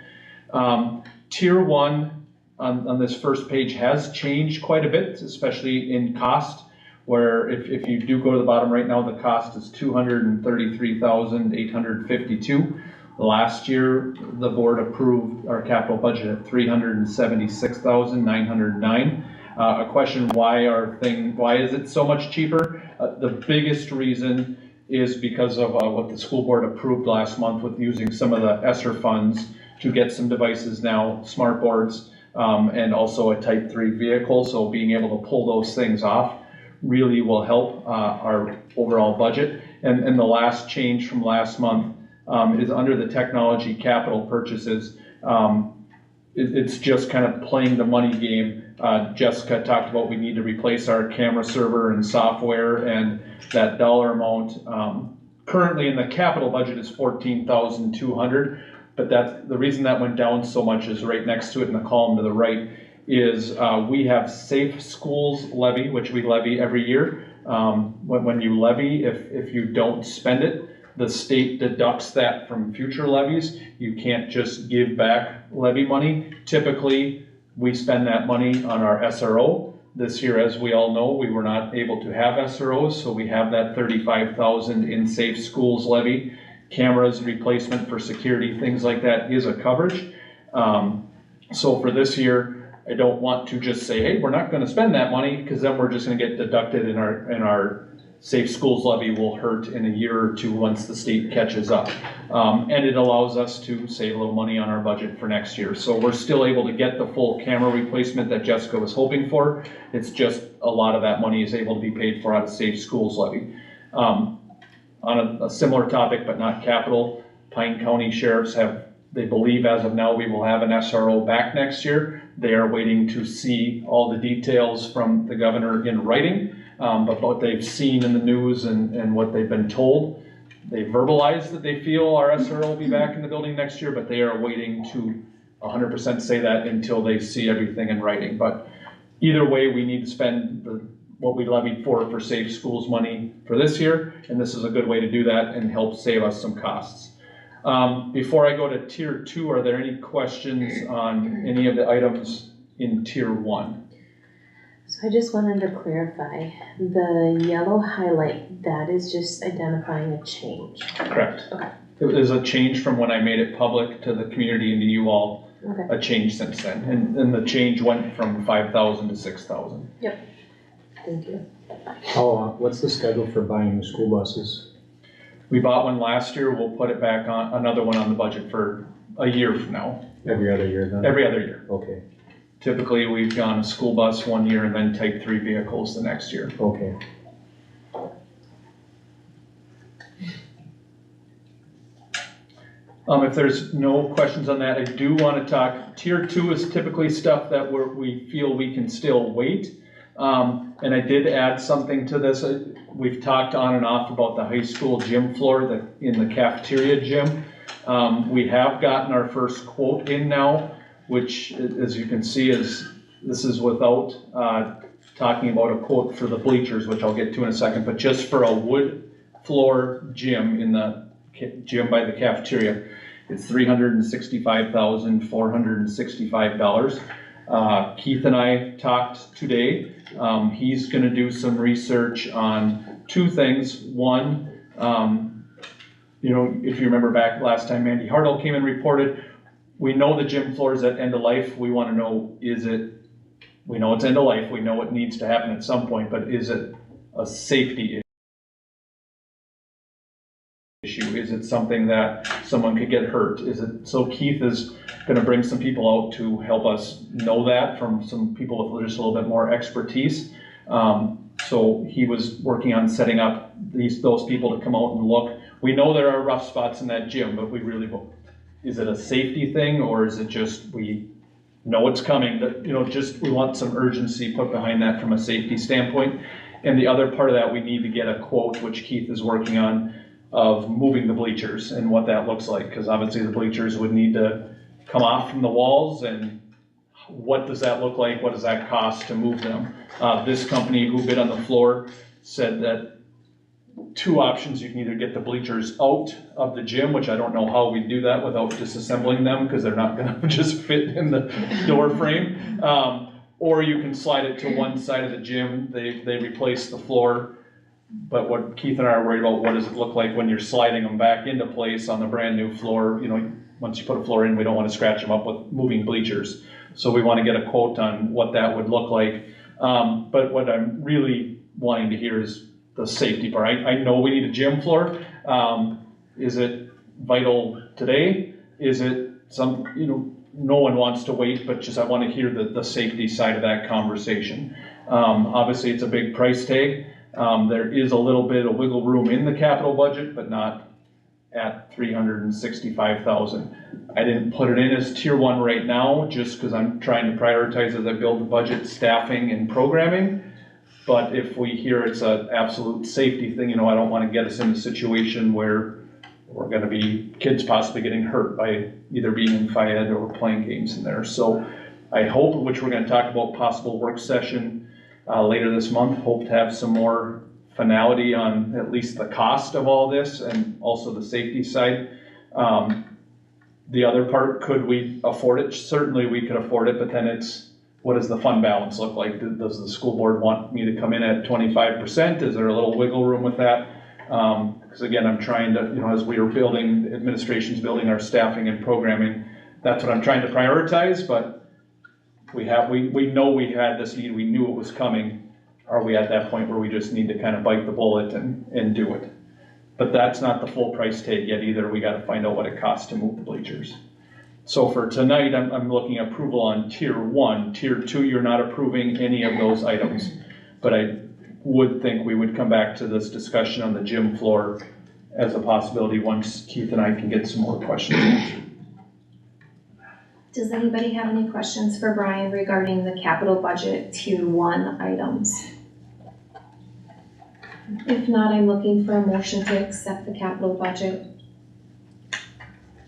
Tier 1 on this first page has changed quite a bit, especially in cost, where if you do go to the bottom right now, the cost is $233,852. Last year, the board approved our capital budget at $376,909. A question, why is it so much cheaper? The biggest reason is because of what the school board approved last month with using some of the ESSER funds to get some devices now, smart boards, and also a type 3 vehicle. So being able to pull those things off really will help our overall budget. And the last change from last month is under the technology capital purchases. It's just kind of playing the money game. Jessica talked about we need to replace our camera server and software, and that dollar amount currently in the capital budget is $14,200. But that's the reason that went down so much is right next to it in the column to the right is we have Safe Schools levy, which we levy every year. When you levy, if you don't spend it, the state deducts that from future levies. You can't just give back levy money. Typically, we spend that money on our SRO. This year, as we all know, we were not able to have SROs, so we have that $35,000 in Safe Schools levy. Cameras, replacement for security, things like that is a coverage. So for this year, I don't want to just say, hey, we're not going to spend that money, because then we're just going to get deducted and our Safe Schools levy will hurt in a year or two once the state catches up. And it allows us to save a little money on our budget for next year. So we're still able to get the full camera replacement that Jessica was hoping for. It's just a lot of that money is able to be paid for out of Safe Schools levy. On a similar topic, but not capital, Pine County sheriffs they believe as of now we will have an SRO back next year. They are waiting to see all the details from the governor in writing. But what they've seen in the news and what they've been told, they verbalized that they feel our SRO will be back in the building next year, but they are waiting to 100% say that until they see everything in writing. But either way, we need to spend what we levied for Safe Schools money for this year, and this is a good way to do that and help save us some costs. Before I go to tier 2, are there any questions on any of the items in tier 1? So I just wanted to clarify, the yellow highlight, that is just identifying a change. Correct. Okay. It is a change from when I made it public to the community and to you all, Okay. a change since then. And the change went from 5,000 to 6,000. Yep. Thank you. What's the schedule for buying new school buses? We bought one last year, we'll put it back on, another one on the budget for a year from now. Every other year then? Every other year. Okay, Typically, we've gone a school bus one year and then type 3 vehicles the next year. okay. If there's no questions on that, I do want to talk, tier 2 is typically stuff that we feel we can still wait. And I did add something to this. We've talked on and off about the high school gym floor in the cafeteria gym. We have gotten our first quote in now, which, as you can see, this is without talking about a quote for the bleachers, which I'll get to in a second, but just for a wood floor gym in the gym by the cafeteria, it's $365,465. Keith and I talked today. He's going to do some research on 2 things. One, if you remember back last time Mandy Hartle came and reported, we know the gym floor is at end of life. We want to know, we know it's end of life. We know it needs to happen at some point, but is it a safety issue? Is it something that someone could get hurt? So Keith is going to bring some people out to help us know that from some people with just a little bit more expertise. So he was working on setting up those people to come out and look. We know there are rough spots in that gym, but we really hope. Is it a safety thing, or is it just we know it's coming? But we want some urgency put behind that from a safety standpoint. And the other part of that, we need to get a quote, which Keith is working on, of moving the bleachers and what that looks like, because obviously the bleachers would need to come off from the walls, and what does that look like? What does that cost to move them? This company who bid on the floor said that 2 options: you can either get the bleachers out of the gym, which I don't know how we do that without disassembling them, because they're not going to just fit in the door frame, or you can slide it to one side of the gym. They replace the floor. But what Keith and I are worried about, what does it look like when you're sliding them back into place on the brand new floor? Once you put a floor in, we don't want to scratch them up with moving bleachers. So we want to get a quote on what that would look like. But what I'm really wanting to hear is the safety part. I know we need a gym floor. Is it vital today? Is it no one wants to wait, but just I want to hear the safety side of that conversation. Obviously, it's a big price tag. There is a little bit of wiggle room in the capital budget, but not at $365,000. I didn't put it in as tier 1 right now, just because I'm trying to prioritize as I build the budget, staffing and programming. But if we hear it's an absolute safety thing, I don't want to get us in a situation where we're going to be kids possibly getting hurt by either being in Phi Ed or playing games in there. So I hope, which we're going to talk about possible work session later this month, hope to have some more finality on at least the cost of all this and also the safety side. The other part, could we afford it? Certainly we could afford it, but then it's, what does the fund balance look like? Does the school board want me to come in at 25%? Is there a little wiggle room with that? Because again, I'm trying to, as we are building, administration's building our staffing and programming, that's what I'm trying to prioritize, but we know we had this need, we knew it was coming. Are we at that point where we just need to kind of bite the bullet and do it? But that's not the full price tag yet either. We got to find out what it costs to move the bleachers. So for tonight, I'm looking at approval on tier 1. Tier 2, you're not approving any of those items. But I would think we would come back to this discussion on the gym floor as a possibility once Keith and I can get some more questions answered. Does anybody have any questions for Brian regarding the capital budget tier 1 items? If not, I'm looking for a motion to accept the capital budget.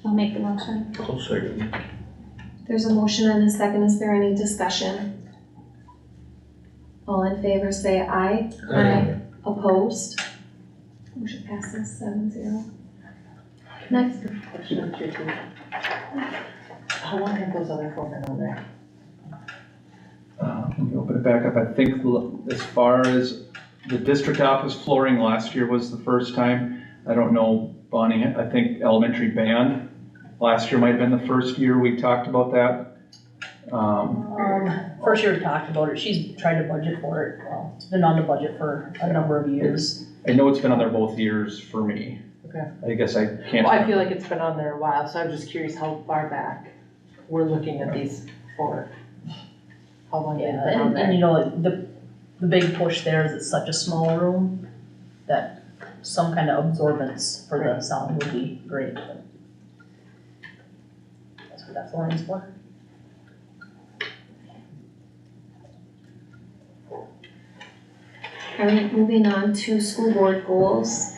I'll make the motion. I'll second. There's a motion and a second. Is there any discussion? All in favor say aye. Aye. Opposed? Motion passes 7-0. Next. Question on two. How long have those other four been on there? Let me open it back up. I think as far as the district office flooring, last year was the first time. I don't know, Bonnie, I think elementary band, last year might have been the first year we talked about that. First year we talked about it, she's tried to budget for it, well, it's been on the budget for a number of years. I know it's been on there both years for me. Okay. I guess I can't. Well, I feel like it's been on there a while, so I'm just curious how far back we're looking at these for. How long they've Yeah, been on and there. you know, the big push there is it's such a small room that some kind of absorbance for the sound would be great, but that's what that flooring's for. Alright, moving on to school board goals.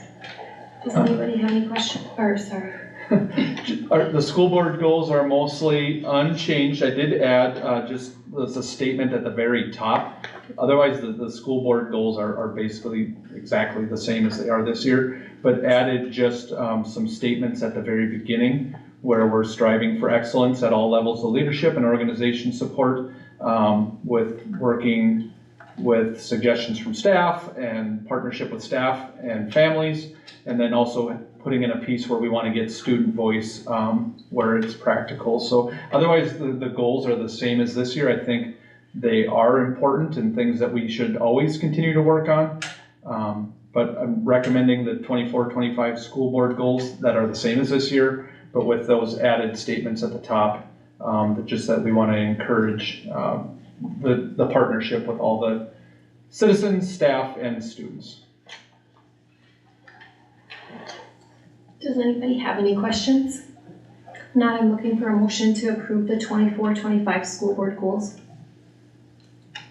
Does anybody have any question, or sorry? The school board goals are mostly unchanged. I did add just there's a statement at the very top. Otherwise, the school board goals are basically exactly the same as they are this year, but added just some statements at the very beginning where we're striving for excellence at all levels of leadership and organization support, with working with suggestions from staff and partnership with staff and families, and then also putting in a piece where we want to get student voice where it's practical. So otherwise, the goals are the same as this year. I think they are important and things that we should always continue to work on. But I'm recommending the 24-25 school board goals that are the same as this year, but with those added statements at the top, that we want to encourage the partnership with all the citizens, staff, and students. Does anybody have any questions? If not, I'm looking for a motion to approve the 24-25 school board goals.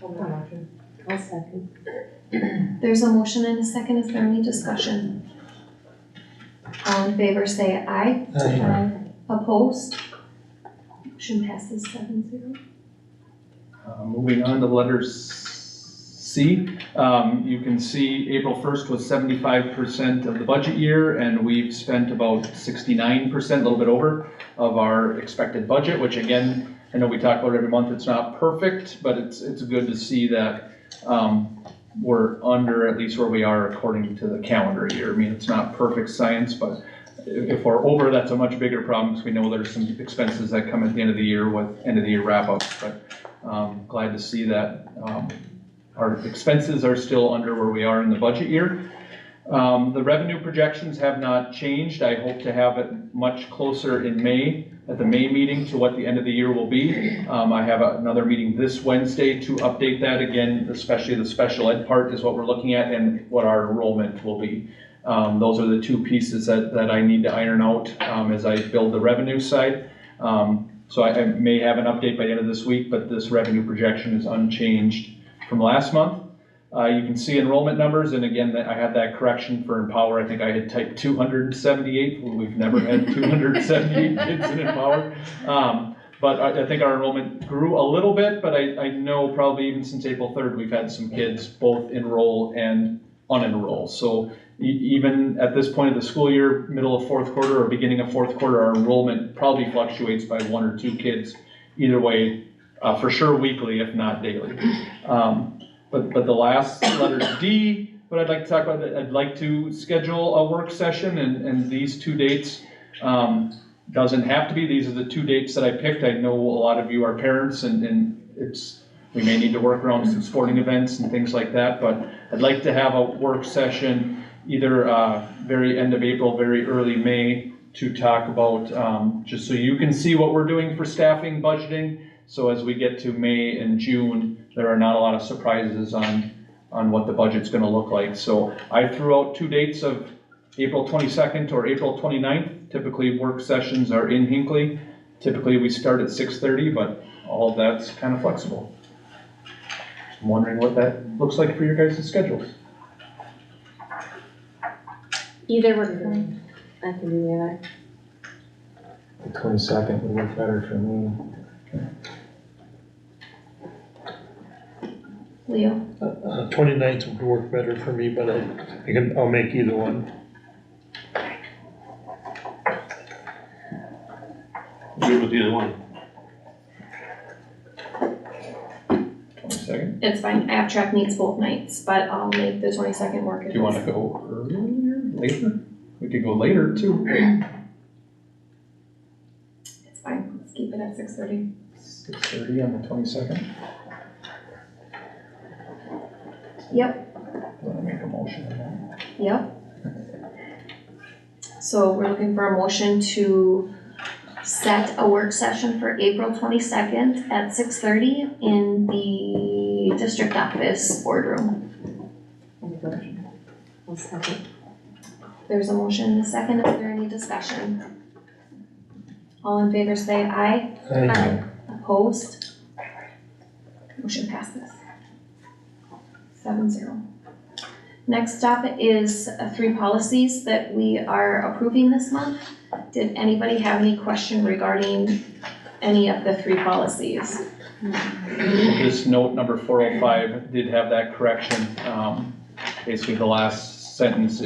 I'll second. There's a motion and a second. Is there any discussion? All in favor say aye. Aye. Opposed? Motion passes 7-0. Moving on to letter C, you can see April 1st was 75% of the budget year, and we've spent about 69%, a little bit over, of our expected budget, which again, I know we talk about it every month, it's not perfect, but it's good to see that we're under at least where we are according to the calendar year. I mean, it's not perfect science, but if we're over, that's a much bigger problem, because we know there's some expenses that come at the end of the year with end of the year wrap-ups, but glad to see that our expenses are still under where we are in the budget year. The revenue projections have not changed. I hope to have it much closer in May, at the May meeting, to what the end of the year will be. I have another meeting this Wednesday to update that again, especially the special ed part is what we're looking at, and what our enrollment will be. Those are the two pieces that I need to iron out as I build the revenue side. So I may have an update by the end of this week, but this revenue projection is unchanged from last month. You can see enrollment numbers, and again, I had that correction for Empower. I think I had typed 278. We've never had 278 kids in Empower. But I think our enrollment grew a little bit, but I know probably even since April 3rd, we've had some kids both enroll and unenroll. So even at this point of the school year, middle of fourth quarter or beginning of fourth quarter, our enrollment probably fluctuates by 1 or 2 kids, either way, for sure weekly, if not daily. But the last letter D, what I'd like to talk about, I'd like to schedule a work session, and these 2 dates, doesn't have to be, these are the 2 dates that I picked. I know a lot of you are parents, and we may need to work around some sporting events and things like that, but I'd like to have a work session either very end of April, very early May, to talk about, just so you can see what we're doing for staffing, budgeting. So as we get to May and June, there are not a lot of surprises on what the budget's gonna look like. So I threw out 2 dates of April 22nd or April 29th. Typically work sessions are in Hinckley. Typically we start at 6:30, but all of that's kind of flexible. I'm wondering what that looks like for your guys' schedules. Either work for me. I can do either. The 22nd would work better for me. Leo? 29th would work better for me, but I'll make either one. Good with either one. 22nd? It's fine, Abstract meets both nights, but I'll make the 22nd work. Do you wanna go earlier, later? We could go later too. It's fine, let's keep it at 6:30. 6:30 on the 22nd. Yep. You wanna make a motion on that? Yep. So we're looking for a motion to set a work session for April 22nd at 6:30 in the district office boardroom. I'll second. There's a motion and a second. Is there any discussion? All in favor say aye. Aye. Opposed? Motion passes. 7-0. Next up is 3 policies that we are approving this month. Did anybody have any question regarding any of the 3 policies? This note number 405 did have that correction. Basically the last sentence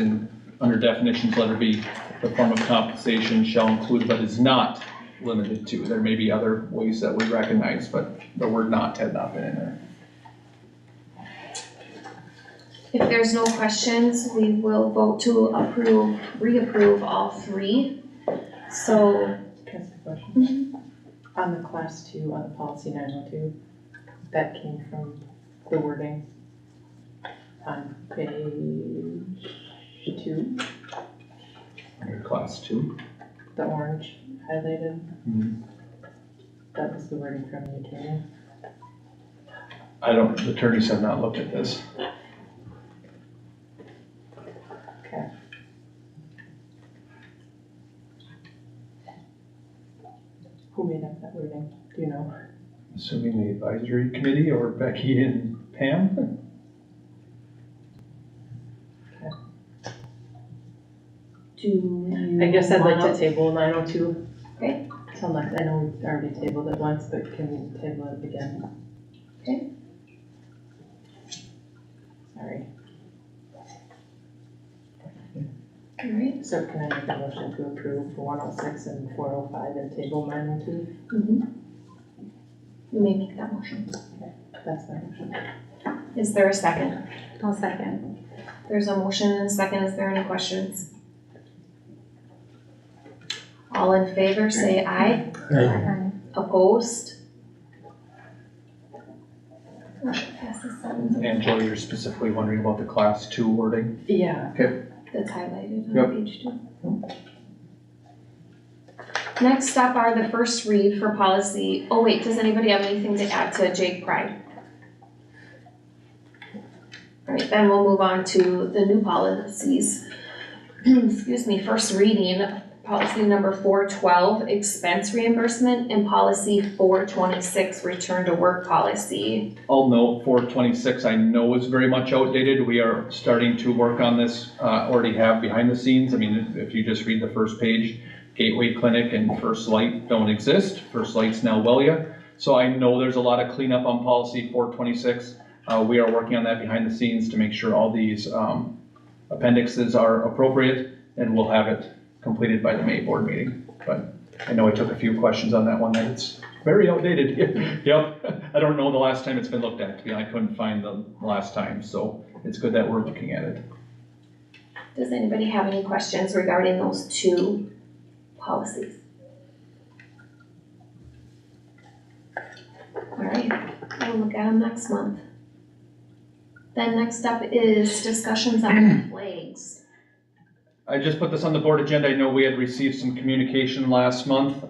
under definitions, letter B, the form of compensation shall include but is not limited to. There may be other ways that we recognize, but the word not had not been in there. If there's no questions, we will vote to reapprove all 3. So. Can I ask a question? On the class 2, on the policy 902, that came from the wording on page 2, Under class 2. the orange highlighted. Mhm. That was the wording from the attorney. The attorneys have not looked at this. Okay. Who made up that wording? Do you know? Assuming the advisory committee or Becky and Pam? Do you I guess I'd like wanna- to table 902. Okay. Till next, I know we've already tabled it once, but can we table it again? Okay. Sorry. Alright. So can I make a motion to approve for 106 and 405 and table 902? You may make that motion. That's my motion. Is there a second? I'll second. There's a motion and a second. Is there any questions? All in favor say aye. Aye. Opposed? Motion passes 7-0. Angela, you're specifically wondering about the class 2 wording? Yeah. Okay. That's highlighted Yep. on page 2. Next up are the first read for policy. Oh wait, does anybody have anything to add to Jake Pride? Alright, then we'll move on to the new policies. Excuse me, first reading, policy number 412, expense reimbursement, and policy 426, return to work policy. I'll note 426 I know is very much outdated. We are starting to work on this, already have behind the scenes. I mean, if you just read the first page, Gateway Clinic and First Light don't exist. First Light's now Wellia. So I know there's a lot of cleanup on policy 426. We are working on that behind the scenes to make sure all these appendixes are appropriate, and we'll have it completed by the May board meeting. But I know I took a few questions on that one, that it's very outdated. Yep, I don't know the last time it's been looked at. I couldn't find the last time, so it's good that we're looking at it. Does anybody have any questions regarding those 2 policies? Alright, we'll look at them next month. Then next up is discussions on flags. I just put this on the board agenda. I know we had received some communication last month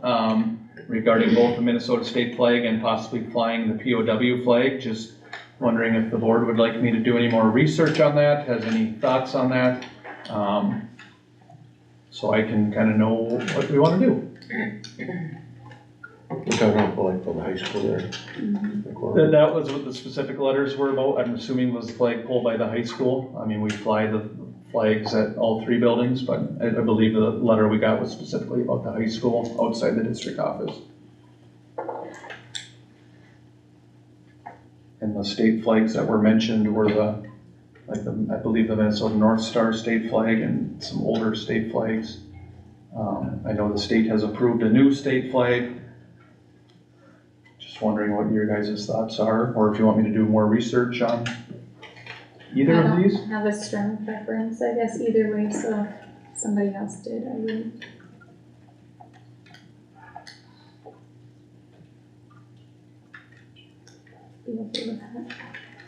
regarding both the Minnesota state flag and possibly flying the POW flag. Just wondering if the board would like me to do any more research on that, has any thoughts on that. So I can kind of know what we want to do. We're talking about like for the high school there. Like what? That was what the specific letters were about. I'm assuming was the flagpole by the high school. I mean, we fly the flags at all 3 buildings, but I believe the letter we got was specifically about the high school outside the district office. And the state flags that were mentioned were I believe the Minnesota North Star state flag and some older state flags. I know the state has approved a new state flag. Just wondering what your guys' thoughts are, or if you want me to do more research on either of these. I don't have a strong preference, I guess, either way, so if somebody else did, I wouldn't. Be okay with that.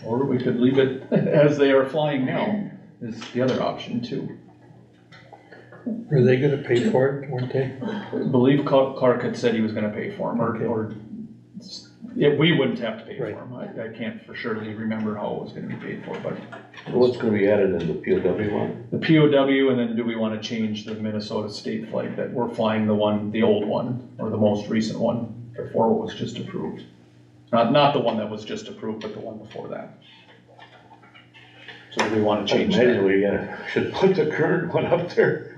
Or we could leave it as they are flying now, is the other option too. Are they gonna pay for it, weren't they? I believe Clark had said he was gonna pay for them, or we wouldn't have to pay for them. I can't for surely remember how it was gonna be paid for, but. So what's gonna be added in the POW one? The POW, and then do we wanna change the Minnesota state flag that we're flying the old one, or the most recent one, before it was just approved? Not the one that was just approved, but the one before that. So do we wanna change that? Imagine we should put the current one up there.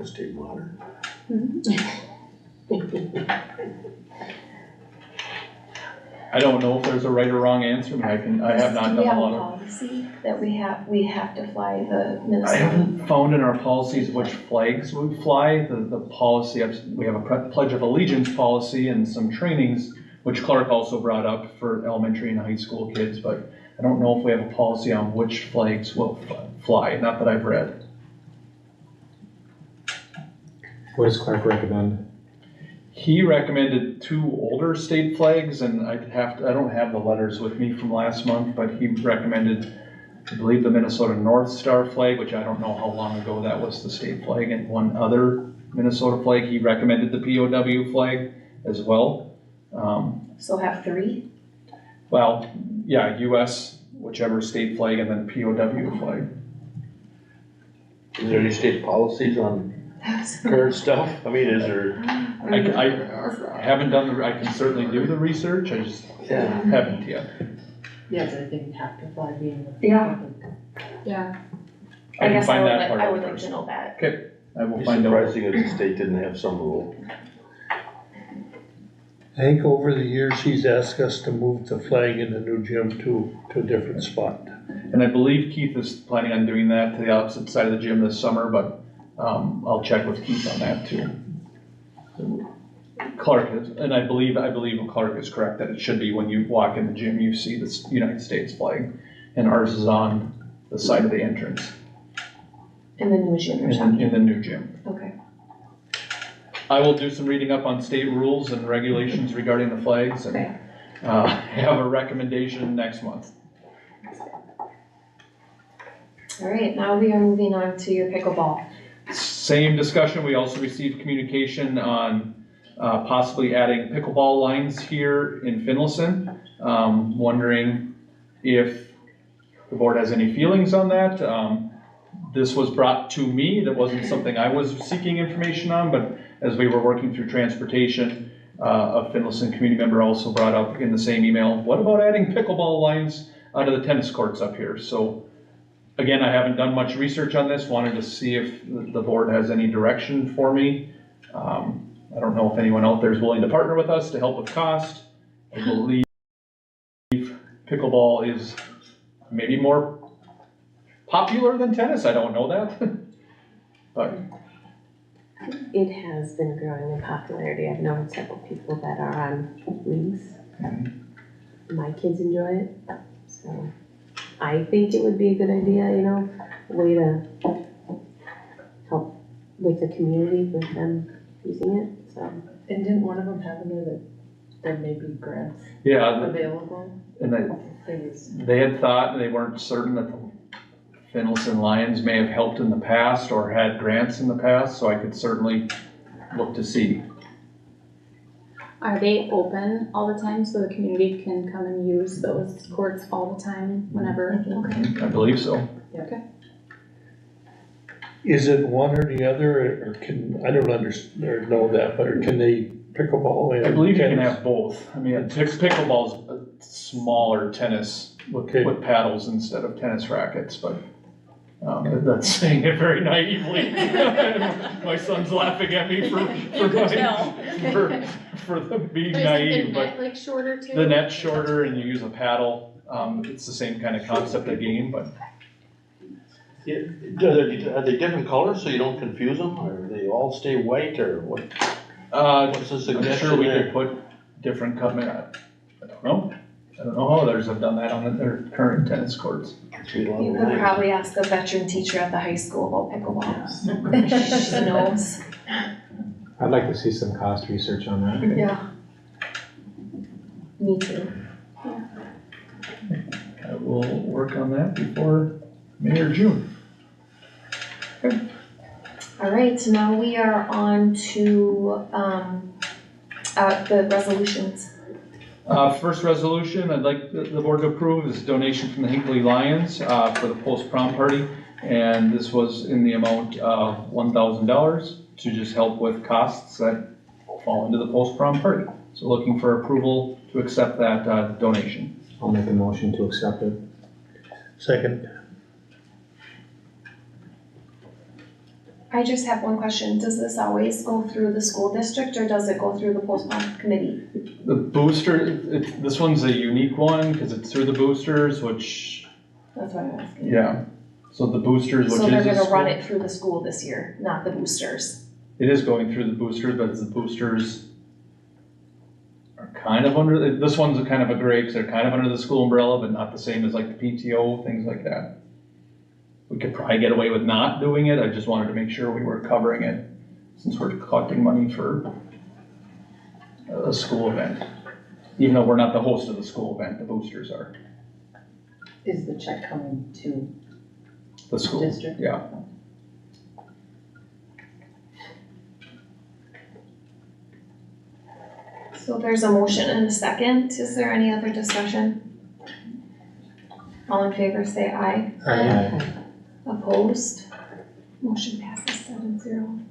Stay modern. I don't know if there's a right or wrong answer, I have not done a lot of. Policy that we have to fly the I Minnesota? haven't found in our policies which flags we fly. The policy, we have a Pledge of Allegiance policy and some trainings, which Clark also brought up for elementary and high school kids, but I don't know if we have a policy on which flags will fly, not that I've read. What does Clark recommend? He recommended 2 older state flags, and I don't have the letters with me from last month, but he recommended, I believe, the Minnesota North Star flag, which I don't know how long ago that was the state flag, and one other Minnesota flag. He recommended the POW flag as well. So have 3? Well, yeah, US, whichever state flag, and then POW flag. Is there any state policies on current stuff? I mean, is there? I haven't done I can certainly do the research, I just haven't yet. Yes, I think have to fly being. Yeah. I can find that part I out would like first. to know that. Okay, I will It's find out. surprising that the state didn't have some rule. I think over the years, he's asked us to move the flag in the new gym to a different spot. And I believe Keith is planning on doing that to the opposite side of the gym this summer, but I'll check with Keith on that too. Clark is, and I believe Clark is correct that it should be when you walk in the gym, you see the United States flag, and ours is on the side of the entrance. In the new gym or something? In the new gym. Okay. I will do some reading up on state rules and regulations regarding the flags and have a recommendation next month. All right, now we are moving on to your pickleball. Same discussion, we also received communication on possibly adding pickleball lines here in Finlayson. Wondering if the board has any feelings on that. This was brought to me, that wasn't something I was seeking information on, but as we were working through transportation, a Finlayson community member also brought up in the same email, what about adding pickleball lines onto the tennis courts up here? So again, I haven't done much research on this, wanted to see if the board has any direction for me. I don't know if anyone out there is willing to partner with us to help with cost. I believe pickleball is maybe more popular than tennis, I don't know that. But It has been growing in popularity. I've known several people that are on leagues. My kids enjoy it, so I think it would be a good idea, a way to help with the community, with them using it, so. And didn't one of them have in there that there may be grants yeah, available? and they had thought, they weren't certain that the Finlayson Lions may have helped in the past or had grants in the past, so I could certainly look to see. Are they open all the time so the community can come and use those courts all the time, whenever? Okay. I believe so. Okay. is it one or the other, or can, I don't understand, or know that, but or can they pickleball and? I believe you can tennis? have both. I mean, pickleball's a smaller tennis with paddles instead of tennis rackets, but that's saying it very naively. My son's laughing at me for being naive, but like shorter too? the net's shorter and you use a paddle. It's the same kind of concept of game, but Are they different colors so you don't confuse them, or they all stay white, or what? What's the I'm suggestion sure we there? could put different I don't know. I don't know how others have done that on their current tennis courts. You could probably ask the veteran teacher at the high school about pickleball. She knows. I'd like to see some cost research on that. Yeah. Me too. I will work on that before May or June. All right, now we are on to, the resolutions. First resolution I'd like the board to approve is a donation from the Hinckley Lions for the post-prom party. And this was in the amount of $1,000 to just help with costs that fall into the post-prom party. So looking for approval to accept that donation. I'll make a motion to accept it. Second. I just have one question. Does this always go through the school district or does it go through the postpone committee? The booster, this one's a unique one because it's through the boosters, which, That's what I'm asking. yeah. So the boosters, which is So they're the gonna run school- it through the school this year, not the boosters. It is going through the boosters, but the boosters are kind of under, this one's kind of a gray because they're kind of under the school umbrella, but not the same as like the PTO, things like that. We could probably get away with not doing it. I just wanted to make sure we were covering it since we're collecting money for a school event. Even though we're not the host of the school event, the boosters are. Is the check coming to The school, district? yeah. So there's a motion and a second. Is there any other discussion? All in favor, say aye. Aye. Opposed? Motion passes 7-0.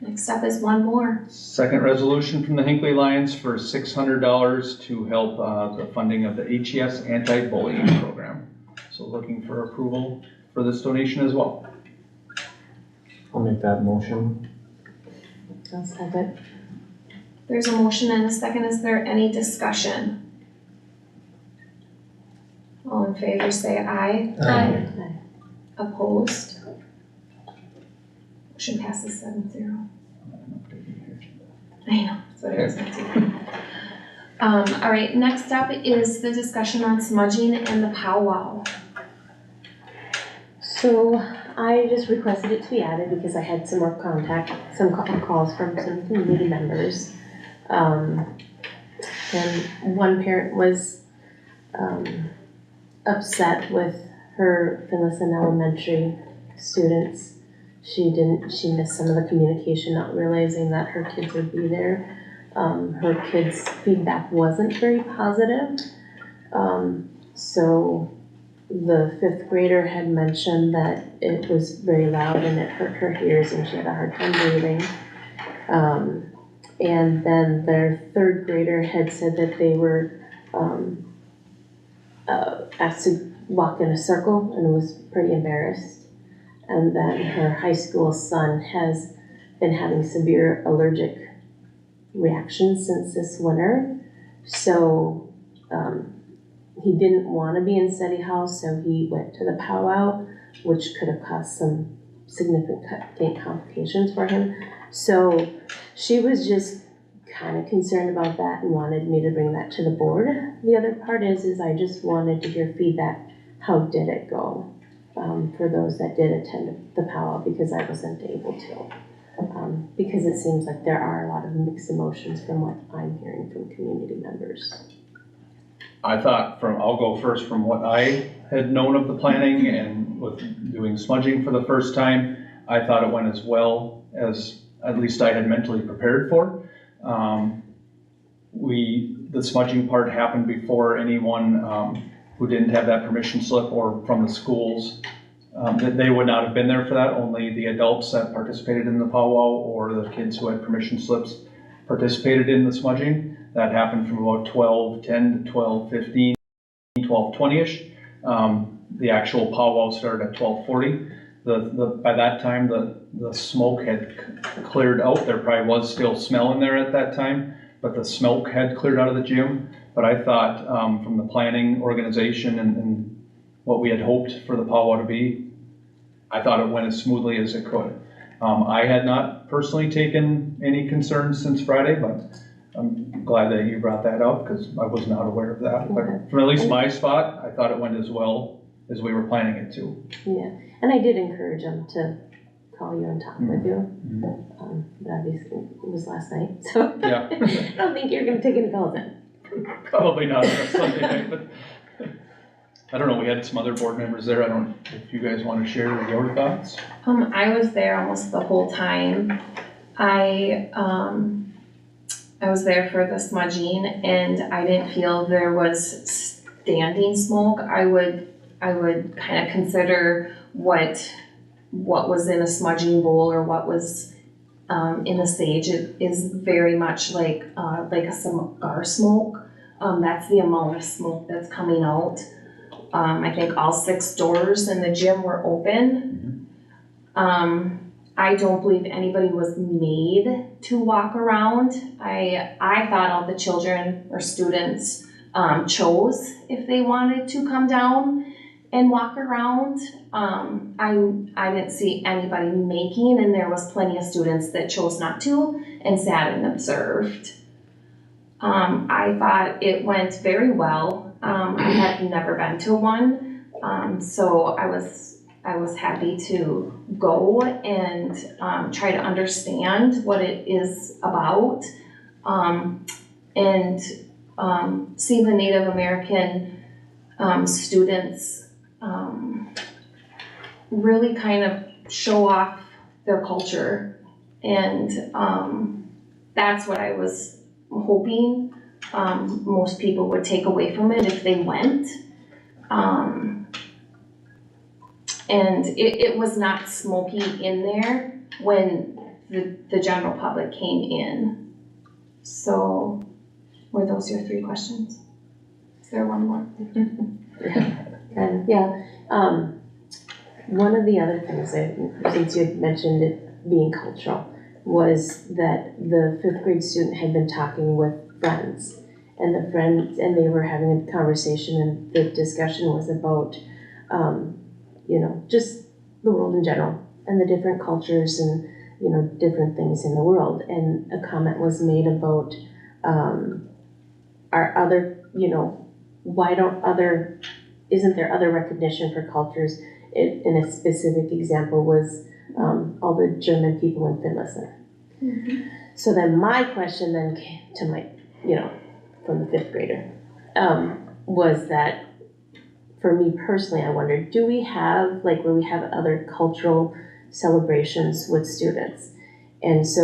Next up is one more. Second resolution from the Hinckley Lions for $600 to help the funding of the HES anti-bullying program. So looking for approval for this donation as well. I'll make that motion. I'll second. There's a motion and a second. Is there any discussion? All in favor, say aye. Aye. Opposed? Motion passes 7-0. I know, that's what I was going to do. All right, next up is the discussion on smudging and the powwow. So I just requested it to be added because I had some more calls from some community members. And one parent was upset with her Finlayson Elementary students. She missed some of the communication, not realizing that her kids would be there. Her kids' feedback wasn't very positive. So the 5th grader had mentioned that it was very loud and it hurt her ears and she had a hard time breathing. And then their 3rd grader had said that they were asked to walk in a circle and was pretty embarrassed. And then her high school son has been having severe allergic reactions since this winter. So he didn't want to be in study hall, so he went to the powwow, which could have caused some significant complications for him. So she was just kind of concerned about that and wanted me to bring that to the board. The other part is I just wanted to hear feedback. How did it go? For those that did attend the powwow, because I wasn't able to. Because it seems like there are a lot of mixed emotions from what I'm hearing from community members. I thought I'll go first from what I had known of the planning and with doing smudging for the first time. I thought it went as well as at least I had mentally prepared for. The smudging part happened before anyone who didn't have that permission slip or from the schools that they would not have been there for that. Only the adults that participated in the powwow or the kids who had permission slips participated in the smudging. That happened from about 12:10 to 12:15, 12:20-ish. The actual powwow started at 12:40. By that time, the smoke had cleared out. There probably was still smell in there at that time, but the smoke had cleared out of the gym. But I thought from the planning organization and what we had hoped for the powwow to be, I thought it went as smoothly as it could. I had not personally taken any concerns since Friday, but I'm glad that you brought that up because I was not aware of that. But from at least my spot, I thought it went as well as we were planning it to. Yeah, and I did encourage them to call you and talk with you. But obviously it was last night, so Yeah. I don't think you're gonna take any calls then. Probably not on a Sunday night, but I don't know, we had some other board members there. I don't know if you guys want to share your thoughts. I was there almost the whole time. I was there for the smudging and I didn't feel there was standing smoke. I would kind of consider what was in a smudging bowl or what was in a sage. It is very much like a cigar smoke. That's the amount of smoke that's coming out. I think all 6 doors in the gym were open. I don't believe anybody was made to walk around. I thought all the children or students chose if they wanted to come down and walk around. I didn't see anybody making, and there was plenty of students that chose not to and sat and observed. I thought it went very well. I had never been to one, so I was happy to go and try to understand what it is about, and see the Native American students really kind of show off their culture, and that's what I was hoping most people would take away from it if they went. And it was not smoky in there when the general public came in. So were those your 3 questions? Is there one more? One of the other things since you had mentioned it being cultural, was that the 5th grade student had been talking with friends, and they were having a conversation, and the discussion was about, just the world in general, and the different cultures and, different things in the world. And a comment was made about, isn't there other recognition for cultures? In a specific example was all the German people in Finlayson. Mm-hmm. So then my question then came to my, from the 5th grader, was that for me personally, I wondered, do we have, where we have other cultural celebrations with students? And so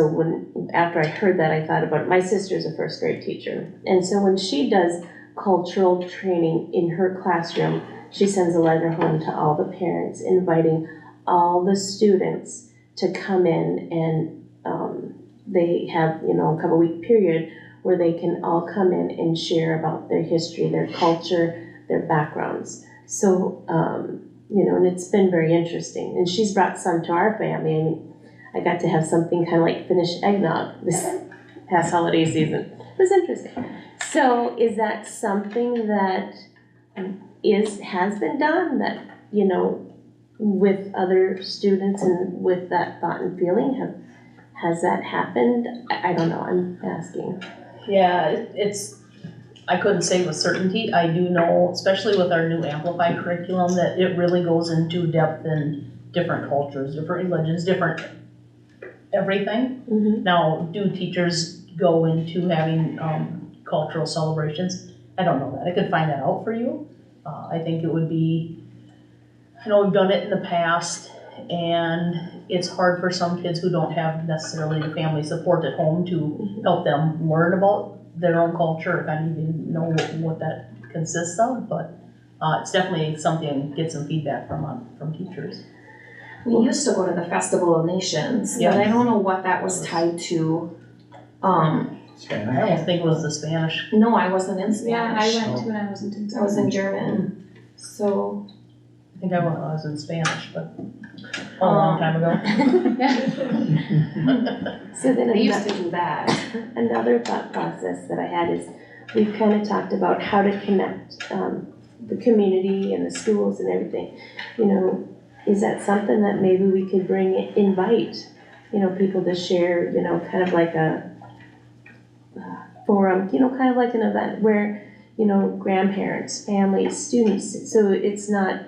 after I heard that, I thought about it. My sister's a 1st grade teacher. And so when she does cultural training in her classroom, she sends a letter home to all the parents inviting all the students to come in, and they have, a couple week period where they can all come in and share about their history, their culture, their backgrounds. So, and it's been very interesting. And she's brought some to our family. I mean, I got to have something kind of like Finnish eggnog this past holiday season. It was interesting. So is that something that has been done, that, with other students and with that thought and feeling? Has that happened? I don't know, I'm asking. Yeah, I couldn't say with certainty. I do know, especially with our new Amplify curriculum, that it really goes into depth in different cultures, different religions, different everything. Mm-hmm. Now, do teachers go into having cultural celebrations? I don't know that. I could find that out for you. I think it would be, we've done it in the past, and it's hard for some kids who don't have necessarily the family support at home to help them learn about their own culture, if I even know what that consists of. But it's definitely something, get some feedback from teachers. We used to go to the Festival of Nations, but I don't know what that was tied to. I almost think it was the Spanish. No, I wasn't in Spanish. Yeah, I went to and I wasn't in. I was in German, so. I think I was in Spanish, but a long time ago. So then I used to do that. another thought process that I had is, we've kind of talked about how to connect the community and the schools and everything. You know, is that something that maybe we could invite, you know, people to share, you know, kind of like a forum, you know, kind of like an event where, you know, grandparents, families, students, so it's not,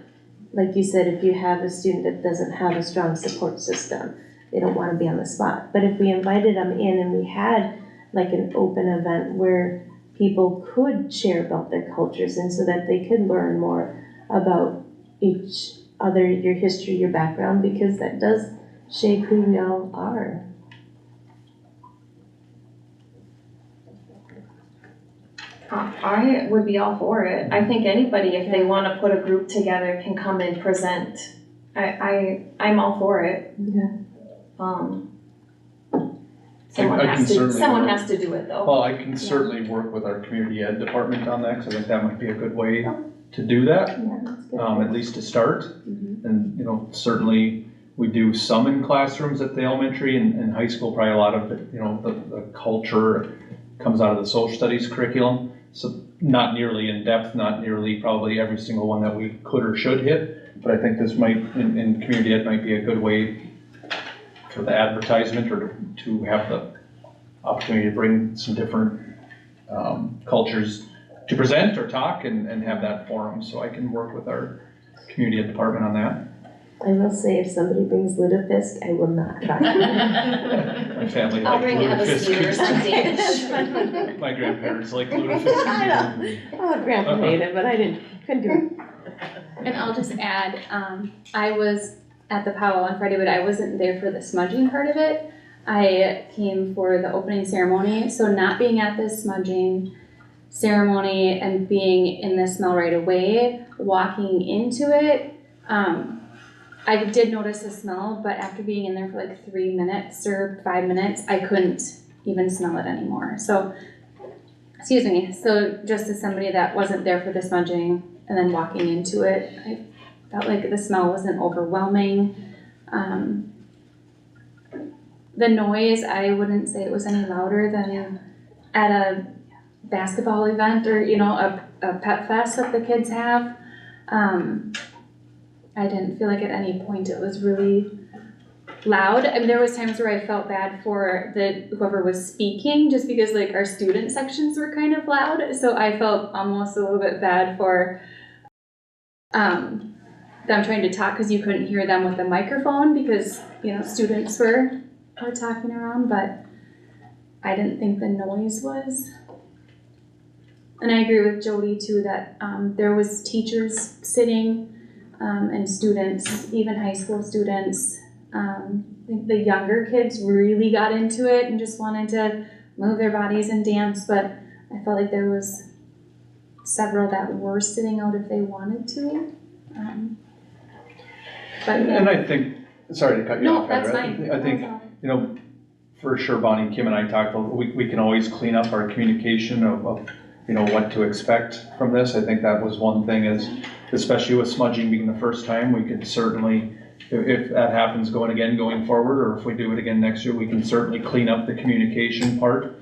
like you said, if you have a student that doesn't have a strong support system, they don't want to be on the spot. But if we invited them in and we had like an open event where people could share about their cultures and so that they could learn more about each other, your history, your background, because that does shape who we all are. I would be all for it. I think anybody, if they want to put a group together, can come and present. I'm all for it. Yeah. Someone I can certainly work. has to do it though. Well, I can certainly work with our community ed department on that, because I think that might be a good way to do that, Yeah, that's good. at least to start. And, you know, certainly we do some in classrooms at the elementary and high school, probably a lot of it, you know, the culture comes out of the social studies curriculum. So not nearly in depth, not nearly probably every single one that we could or should hit, but I think this might, in community ed, might be a good way for the advertisement or to have the opportunity to bring some different cultures to present or talk and have that forum. So I can work with our community ed department on that. I will say, if somebody brings lutefisk, I will not try. My family I'll likes bring Eva's or lutefisk. something. My grandparents like lutefisk. I know. Oh, Grandpa made it, but I couldn't do it. And I'll just add, I was at the powwow on Friday, but I wasn't there for the smudging part of it. I came for the opening ceremony, so not being at the smudging ceremony and being in the smell right away, walking into it, I did notice the smell, but after being in there for like 3 minutes or 5 minutes, I couldn't even smell it anymore. So, excuse me, so just as somebody that wasn't there for the smudging and then walking into it, I felt like the smell wasn't overwhelming. The noise, I wouldn't say it was any louder than at a basketball event or, you know, a pep fest that the kids have. I didn't feel like at any point it was really loud. I mean, there was times where I felt bad for whoever was speaking, just because like our student sections were kind of loud. So I felt almost a little bit bad for them trying to talk because you couldn't hear them with the microphone because, you know, students were talking around, but I didn't think the noise was. And I agree with Jody too that there was teachers sitting and students, even high school students. I think the younger kids really got into it and just wanted to move their bodies and dance, but I felt like there was several that were sitting out if they wanted to. But yeah. And I think, sorry to cut you off, that's Heather. fine. I think, you know, for sure, Bonnie, Kim and I talked, we can always clean up our communication of you know, what to expect from this. I think that was one thing is, especially with smudging being the first time, we could certainly, if that happens going forward, or if we do it again next year, we can certainly clean up the communication part.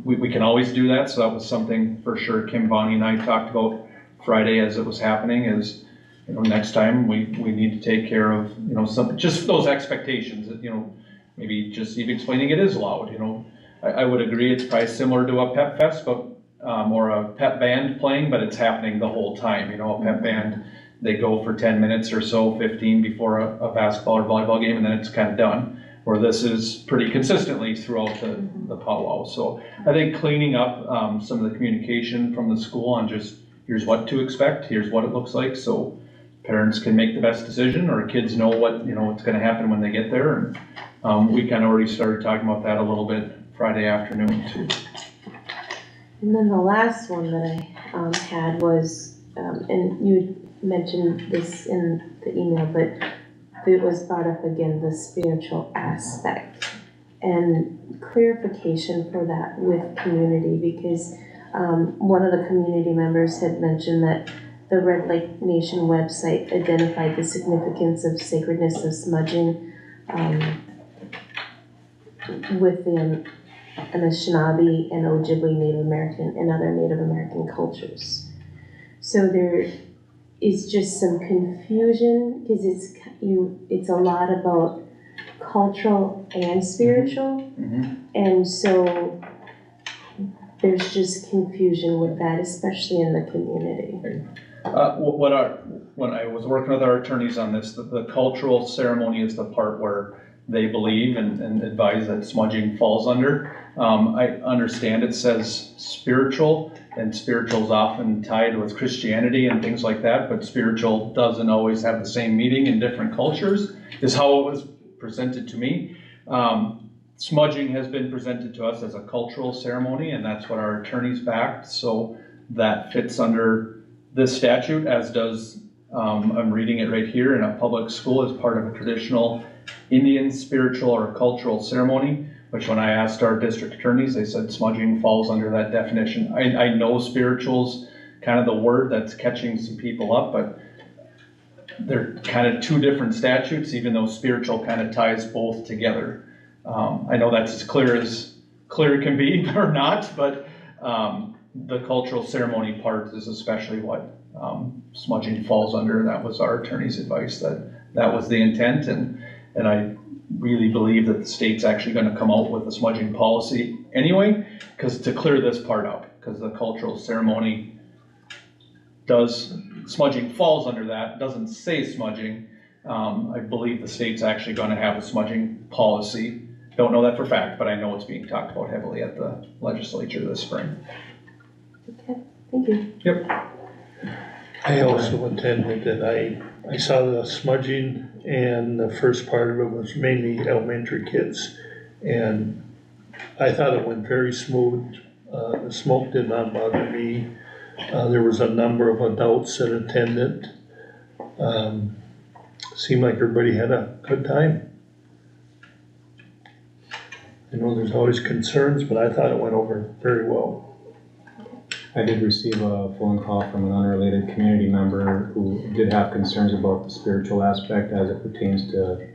We can always do that, so that was something for sure Kim, Bonnie, and I talked about Friday as it was happening is, you know, next time we need to take care of, you know, some, just those expectations that, you know, maybe just even explaining it is loud, you know. I would agree it's probably similar to a pep fest, but or a pep band playing, but it's happening the whole time. You know, a pep band, they go for 10 minutes or so, 15 before a basketball or volleyball game, and then it's kind of done. Where this is pretty consistently throughout the powwow. So I think cleaning up some of the communication from the school on just, here's what to expect, here's what it looks like, so parents can make the best decision, or kids know what, you know, what's going to happen when they get there. And we kind of already started talking about that a little bit Friday afternoon too. And then the last one that I had was and you mentioned this in the email, but it was brought up again, the spiritual aspect. And clarification for that with community, because one of the community members had mentioned that the Red Lake Nation website identified the significance of sacredness of smudging within Anishinaabe and Ojibwe Native American and other Native American cultures. So there is just some confusion because it's a lot about cultural and spiritual, and so there's just confusion with that, especially in the community. When I was working with our attorneys on this, the cultural ceremony is the part where they believe and advise that smudging falls under. I understand it says spiritual, and spiritual is often tied with Christianity and things like that, but spiritual doesn't always have the same meaning in different cultures, is how it was presented to me. Smudging has been presented to us as a cultural ceremony, and that's what our attorneys backed, so that fits under this statute, as does, I'm reading it right here, in a public school as part of a traditional Indian spiritual or cultural ceremony, which when I asked our district attorneys, they said smudging falls under that definition. I know spiritual's kind of the word that's catching some people up, but they're kind of two different statutes, even though spiritual kind of ties both together. I know that's as clear can be or not, but the cultural ceremony part is especially what smudging falls under. That was our attorney's advice, that was the intent, and I really believe that the state's actually going to come out with a smudging policy anyway, because to clear this part up, because the cultural ceremony smudging falls under that, doesn't say smudging. I believe the state's actually going to have a smudging policy. Don't know that for fact, but I know it's being talked about heavily at the legislature this spring. Okay, thank you. Yep. I also attended, and I saw the smudging, and the first part of it was mainly elementary kids, and I thought it went very smooth. The smoke did not bother me. There was a number of adults that attended. Seemed like everybody had a good time. I know there's always concerns, but I thought it went over very well. I did receive a phone call from an unrelated community member who did have concerns about the spiritual aspect as it pertains to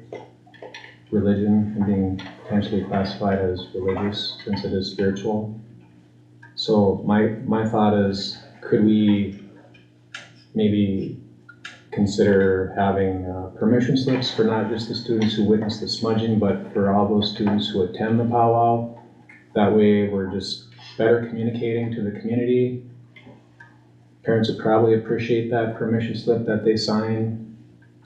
religion and being potentially classified as religious since it is spiritual. So my thought is, could we maybe consider having permission slips for not just the students who witness the smudging, but for all those students who attend the powwow? That way we're just better communicating to the community. Parents would probably appreciate that permission slip that they sign,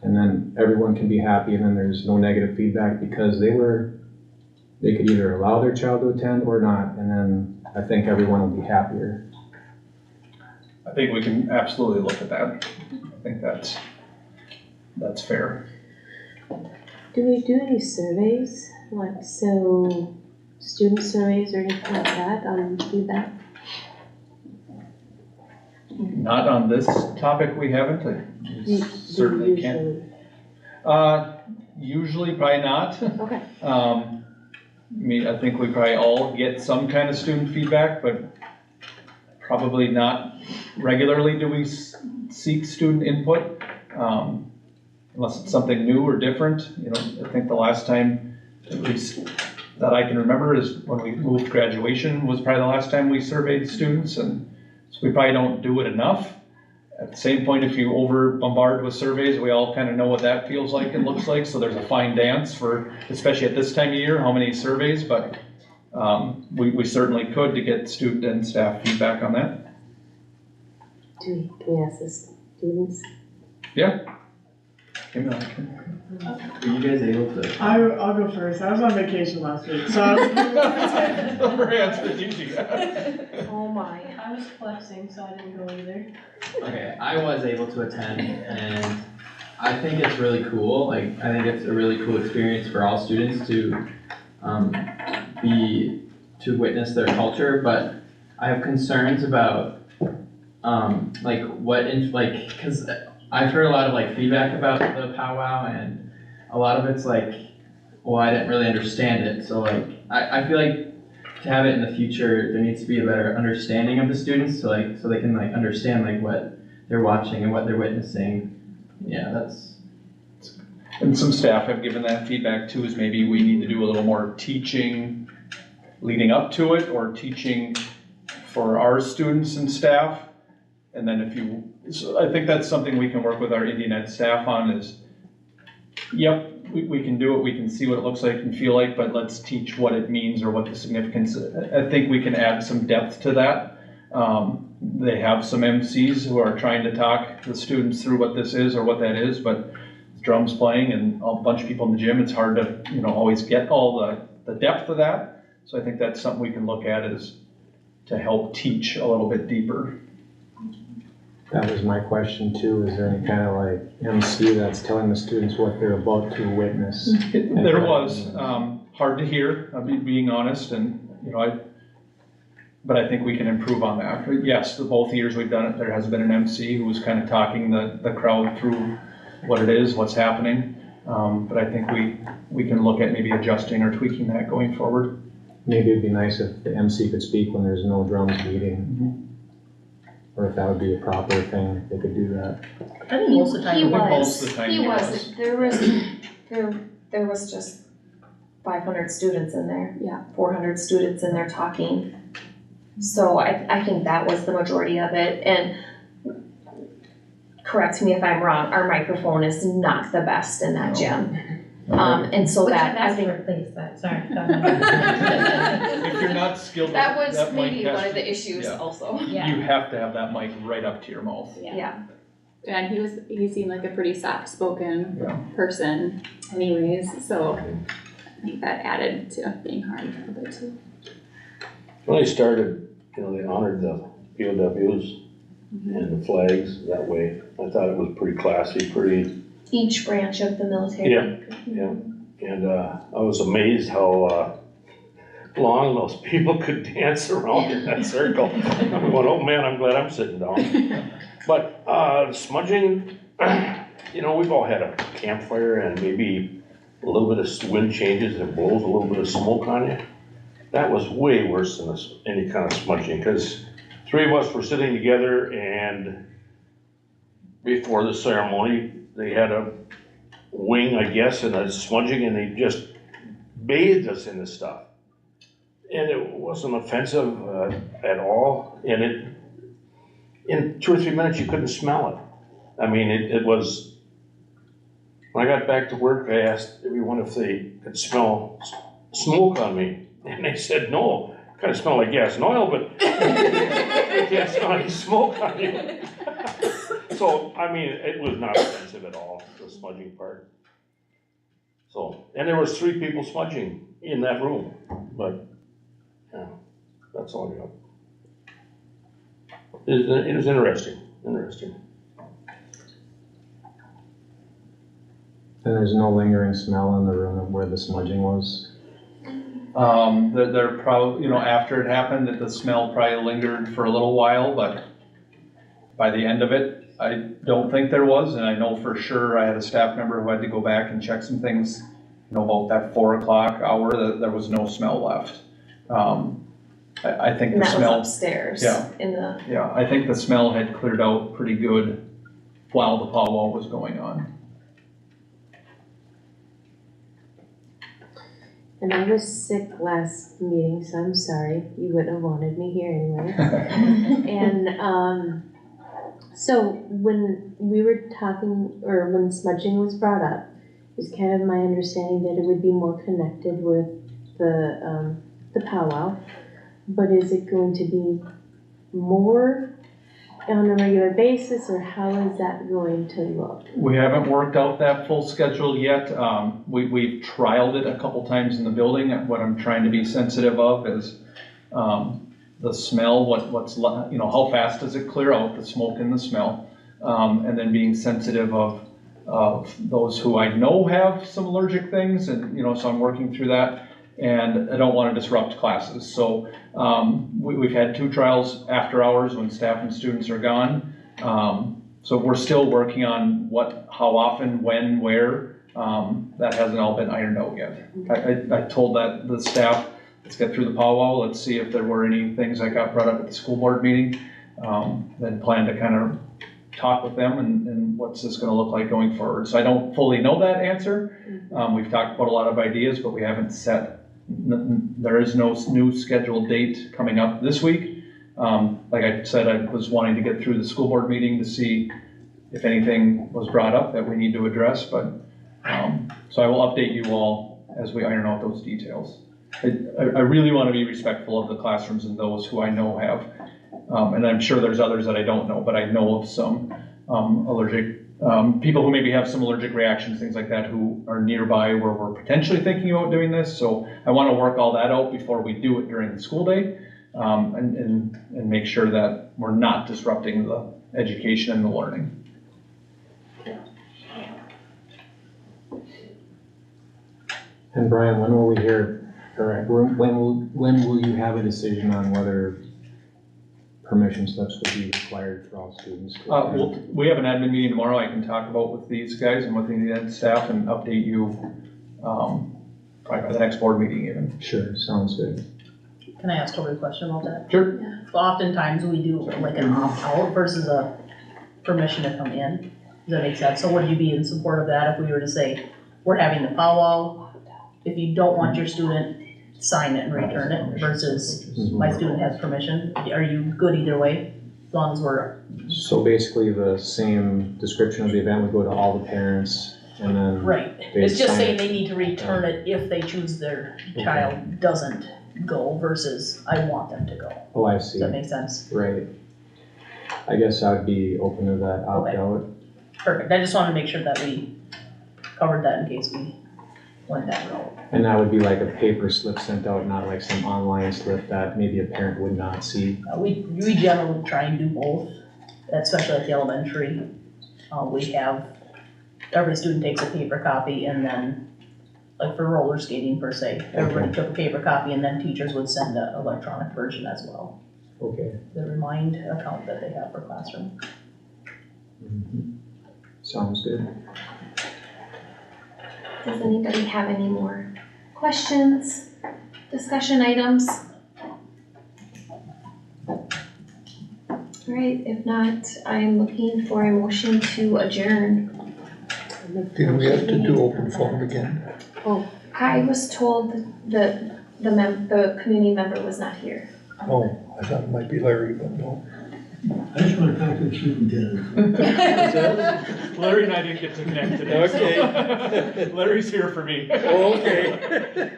and then everyone can be happy, and then there's no negative feedback because they could either allow their child to attend or not, and then I think everyone will be happier. I think we can absolutely look at that. I think that's fair. Do we do any surveys, student surveys or anything like that on feedback? Not on this topic, we haven't. I certainly can. Usually probably not. Okay. I think we probably all get some kind of student feedback, but probably not regularly do we seek student input, unless it's something new or different. I think the last time, at least that I can remember, is when we moved graduation was probably the last time we surveyed students, and so we probably don't do it enough. At the same point, if you over bombard with surveys, we all kind of know what that feels like and looks like, so there's a fine dance for, especially at this time of year, how many surveys, but we certainly could to get student and staff feedback on that. Can we ask the students? Yeah. Were you guys able to? I'll go first. I was on vacation last week, so I was. Her answer's easy. Oh my, I was flexing, so I didn't go either. Okay, I was able to attend, and I think it's really cool. I think it's a really cool experience for all students to witness their culture. But I have concerns about like cause I've heard a lot of like feedback about the powwow and a lot of it's like, well, I didn't really understand it. So like, I feel like to have it in the future, there needs to be a better understanding of the students so they can like understand like what they're watching and what they're witnessing. Yeah, that's. And some staff have given that feedback too, is maybe we need to do a little more teaching leading up to it, or teaching for our students and staff. And then so I think that's something we can work with our Indian Ed staff on is, yep, we can do it, we can see what it looks like and feel like, but let's teach what it means or what the significance is. I think we can add some depth to that. They have some MCs who are trying to talk the students through what this is or what that is, but drums playing and a bunch of people in the gym, it's hard to always get all the depth of that. So I think that's something we can look at is to help teach a little bit deeper. That was my question too. Is there any kind of like MC that's telling the students what they're about to witness? There was, hard to hear, being honest, and but I think we can improve on that. But yes, both years we've done it, there has been an MC who was kind of talking the crowd through what it is, what's happening. But I think we can look at maybe adjusting or tweaking that going forward. Maybe it'd be nice if the MC could speak when there's no drums beating. Mm-hmm. Or if that would be a proper thing, if they could do that. I think most of the time. There was just 500 students in there. Yeah. 400 students in there talking. So I think that was the majority of it, and correct me if I'm wrong, our microphone is not the best in that gym. And so that, I think. Replace that, sorry. If you're not skilled, That was that maybe mic one of the issues also. Yeah. You have to have that mic right up to your mouth. Yeah. And he seemed like a pretty soft-spoken person anyways, so I think that added to being hard a bit too. When I started, they honored the POWs and the flags that way. I thought it was pretty classy, pretty. Each branch of the military. Yeah. And I was amazed how long those people could dance around in that circle. I'm going, oh man, I'm glad I'm sitting down. But smudging, we've all had a campfire and maybe a little bit of wind changes and blows a little bit of smoke on you. That was way worse than any kind of smudging, because 3 of us were sitting together, and before the ceremony, they had a wing, I guess, and a smudging, and they just bathed us in this stuff. And it wasn't offensive at all, and in 2 or 3 minutes, you couldn't smell it. I mean, it was, when I got back to work, I asked everyone if they could smell smoke on me. And they said, no, kind of smell like gas and oil, but they can't smell any smoke on you. So, I mean, it was not offensive at all, the smudging part. So, and there was 3 people smudging in that room, but, yeah, that's all I got. It was interesting. And there's no lingering smell in the room where the smudging was? They're probably, after it happened, that the smell probably lingered for a little while, but by the end of it, I don't think there was, and I know for sure I had a staff member who had to go back and check some things, about that 4 o'clock hour, that there was no smell left. I think And the that smell. was upstairs. Yeah. Yeah, I think the smell had cleared out pretty good while the powwow was going on. And I was sick last meeting, so I'm sorry. You wouldn't have wanted me here anyway. And so when we were talking, or when smudging was brought up, it was kind of my understanding that it would be more connected with the powwow. But is it going to be more on a regular basis, or how is that going to look? We haven't worked out that full schedule yet. We've trialed it a couple times in the building. What I'm trying to be sensitive of is the smell, how fast does it clear out, the smoke and the smell, and then being sensitive of those who I know have some allergic things, and so I'm working through that. and I don't want to disrupt classes. So we've had 2 trials after hours when staff and students are gone. So we're still working on how often, when, where. That hasn't all been ironed out yet. I told the staff, let's get through the powwow, let's see if there were any things that got brought up at the school board meeting. Then plan to kind of talk with them and what's this gonna look like going forward. So I don't fully know that answer. We've talked about a lot of ideas, but we haven't there is no new scheduled date coming up this week. Like I said, I was wanting to get through the school board meeting to see if anything was brought up that we need to address, but, so I will update you all as we iron out those details. I really want to be respectful of the classrooms and those who I know have, and I'm sure there's others that I don't know, but I know of some allergic, people who maybe have some allergic reactions, things like that, who are nearby where we're potentially thinking about doing this. So I want to work all that out before we do it during the school day, and make sure that we're not disrupting the education and the learning. And Brian, when will we hear, or when will you have a decision on whether permission slips will be required for all students? We have an admin meeting tomorrow. I can talk about with these guys and with the ed staff and update you, probably by the next board meeting even. Sure, sounds good. Can I ask Toby a question about that? Sure. Oftentimes we do like an opt-out versus a permission to come in. Does that make sense? So would you be in support of that if we were to say, we're having the powwow, if you don't want your student, sign it and return it, versus my student has permission? Are you good either way, as long as we're? So basically the same description of the event would go to all the parents and then. Right, it's just saying they need to return it if they choose their child doesn't go versus I want them to go. Oh, I see. Does that make sense? Right. I guess I would be open to that opt-out. Perfect, I just wanted to make sure that we covered that in case we went that route. And that would be like a paper slip sent out, not like some online slip that maybe a parent would not see. We generally try and do both, especially at the elementary. We have, every student takes a paper copy and then, like for roller skating per se, everybody took a paper copy and then teachers would send an electronic version as well. Okay. The Remind account that they have for classroom. Sounds good. Does anybody have any more questions, discussion items? All right, if not, I'm looking for a motion to adjourn. Did we have to do open forum again? Oh, I was told that the community member was not here. Oh, I thought it might be Larry, but no. I just want to talk to the superintendent. Larry and I didn't get to connect today. Okay. So Larry's here for me. Oh, okay.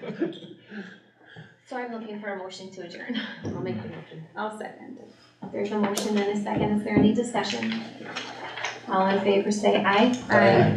So I'm looking for a motion to adjourn. I'll make the motion. I'll second. There's a motion and a second. Is there any discussion? All in favor say aye. Aye.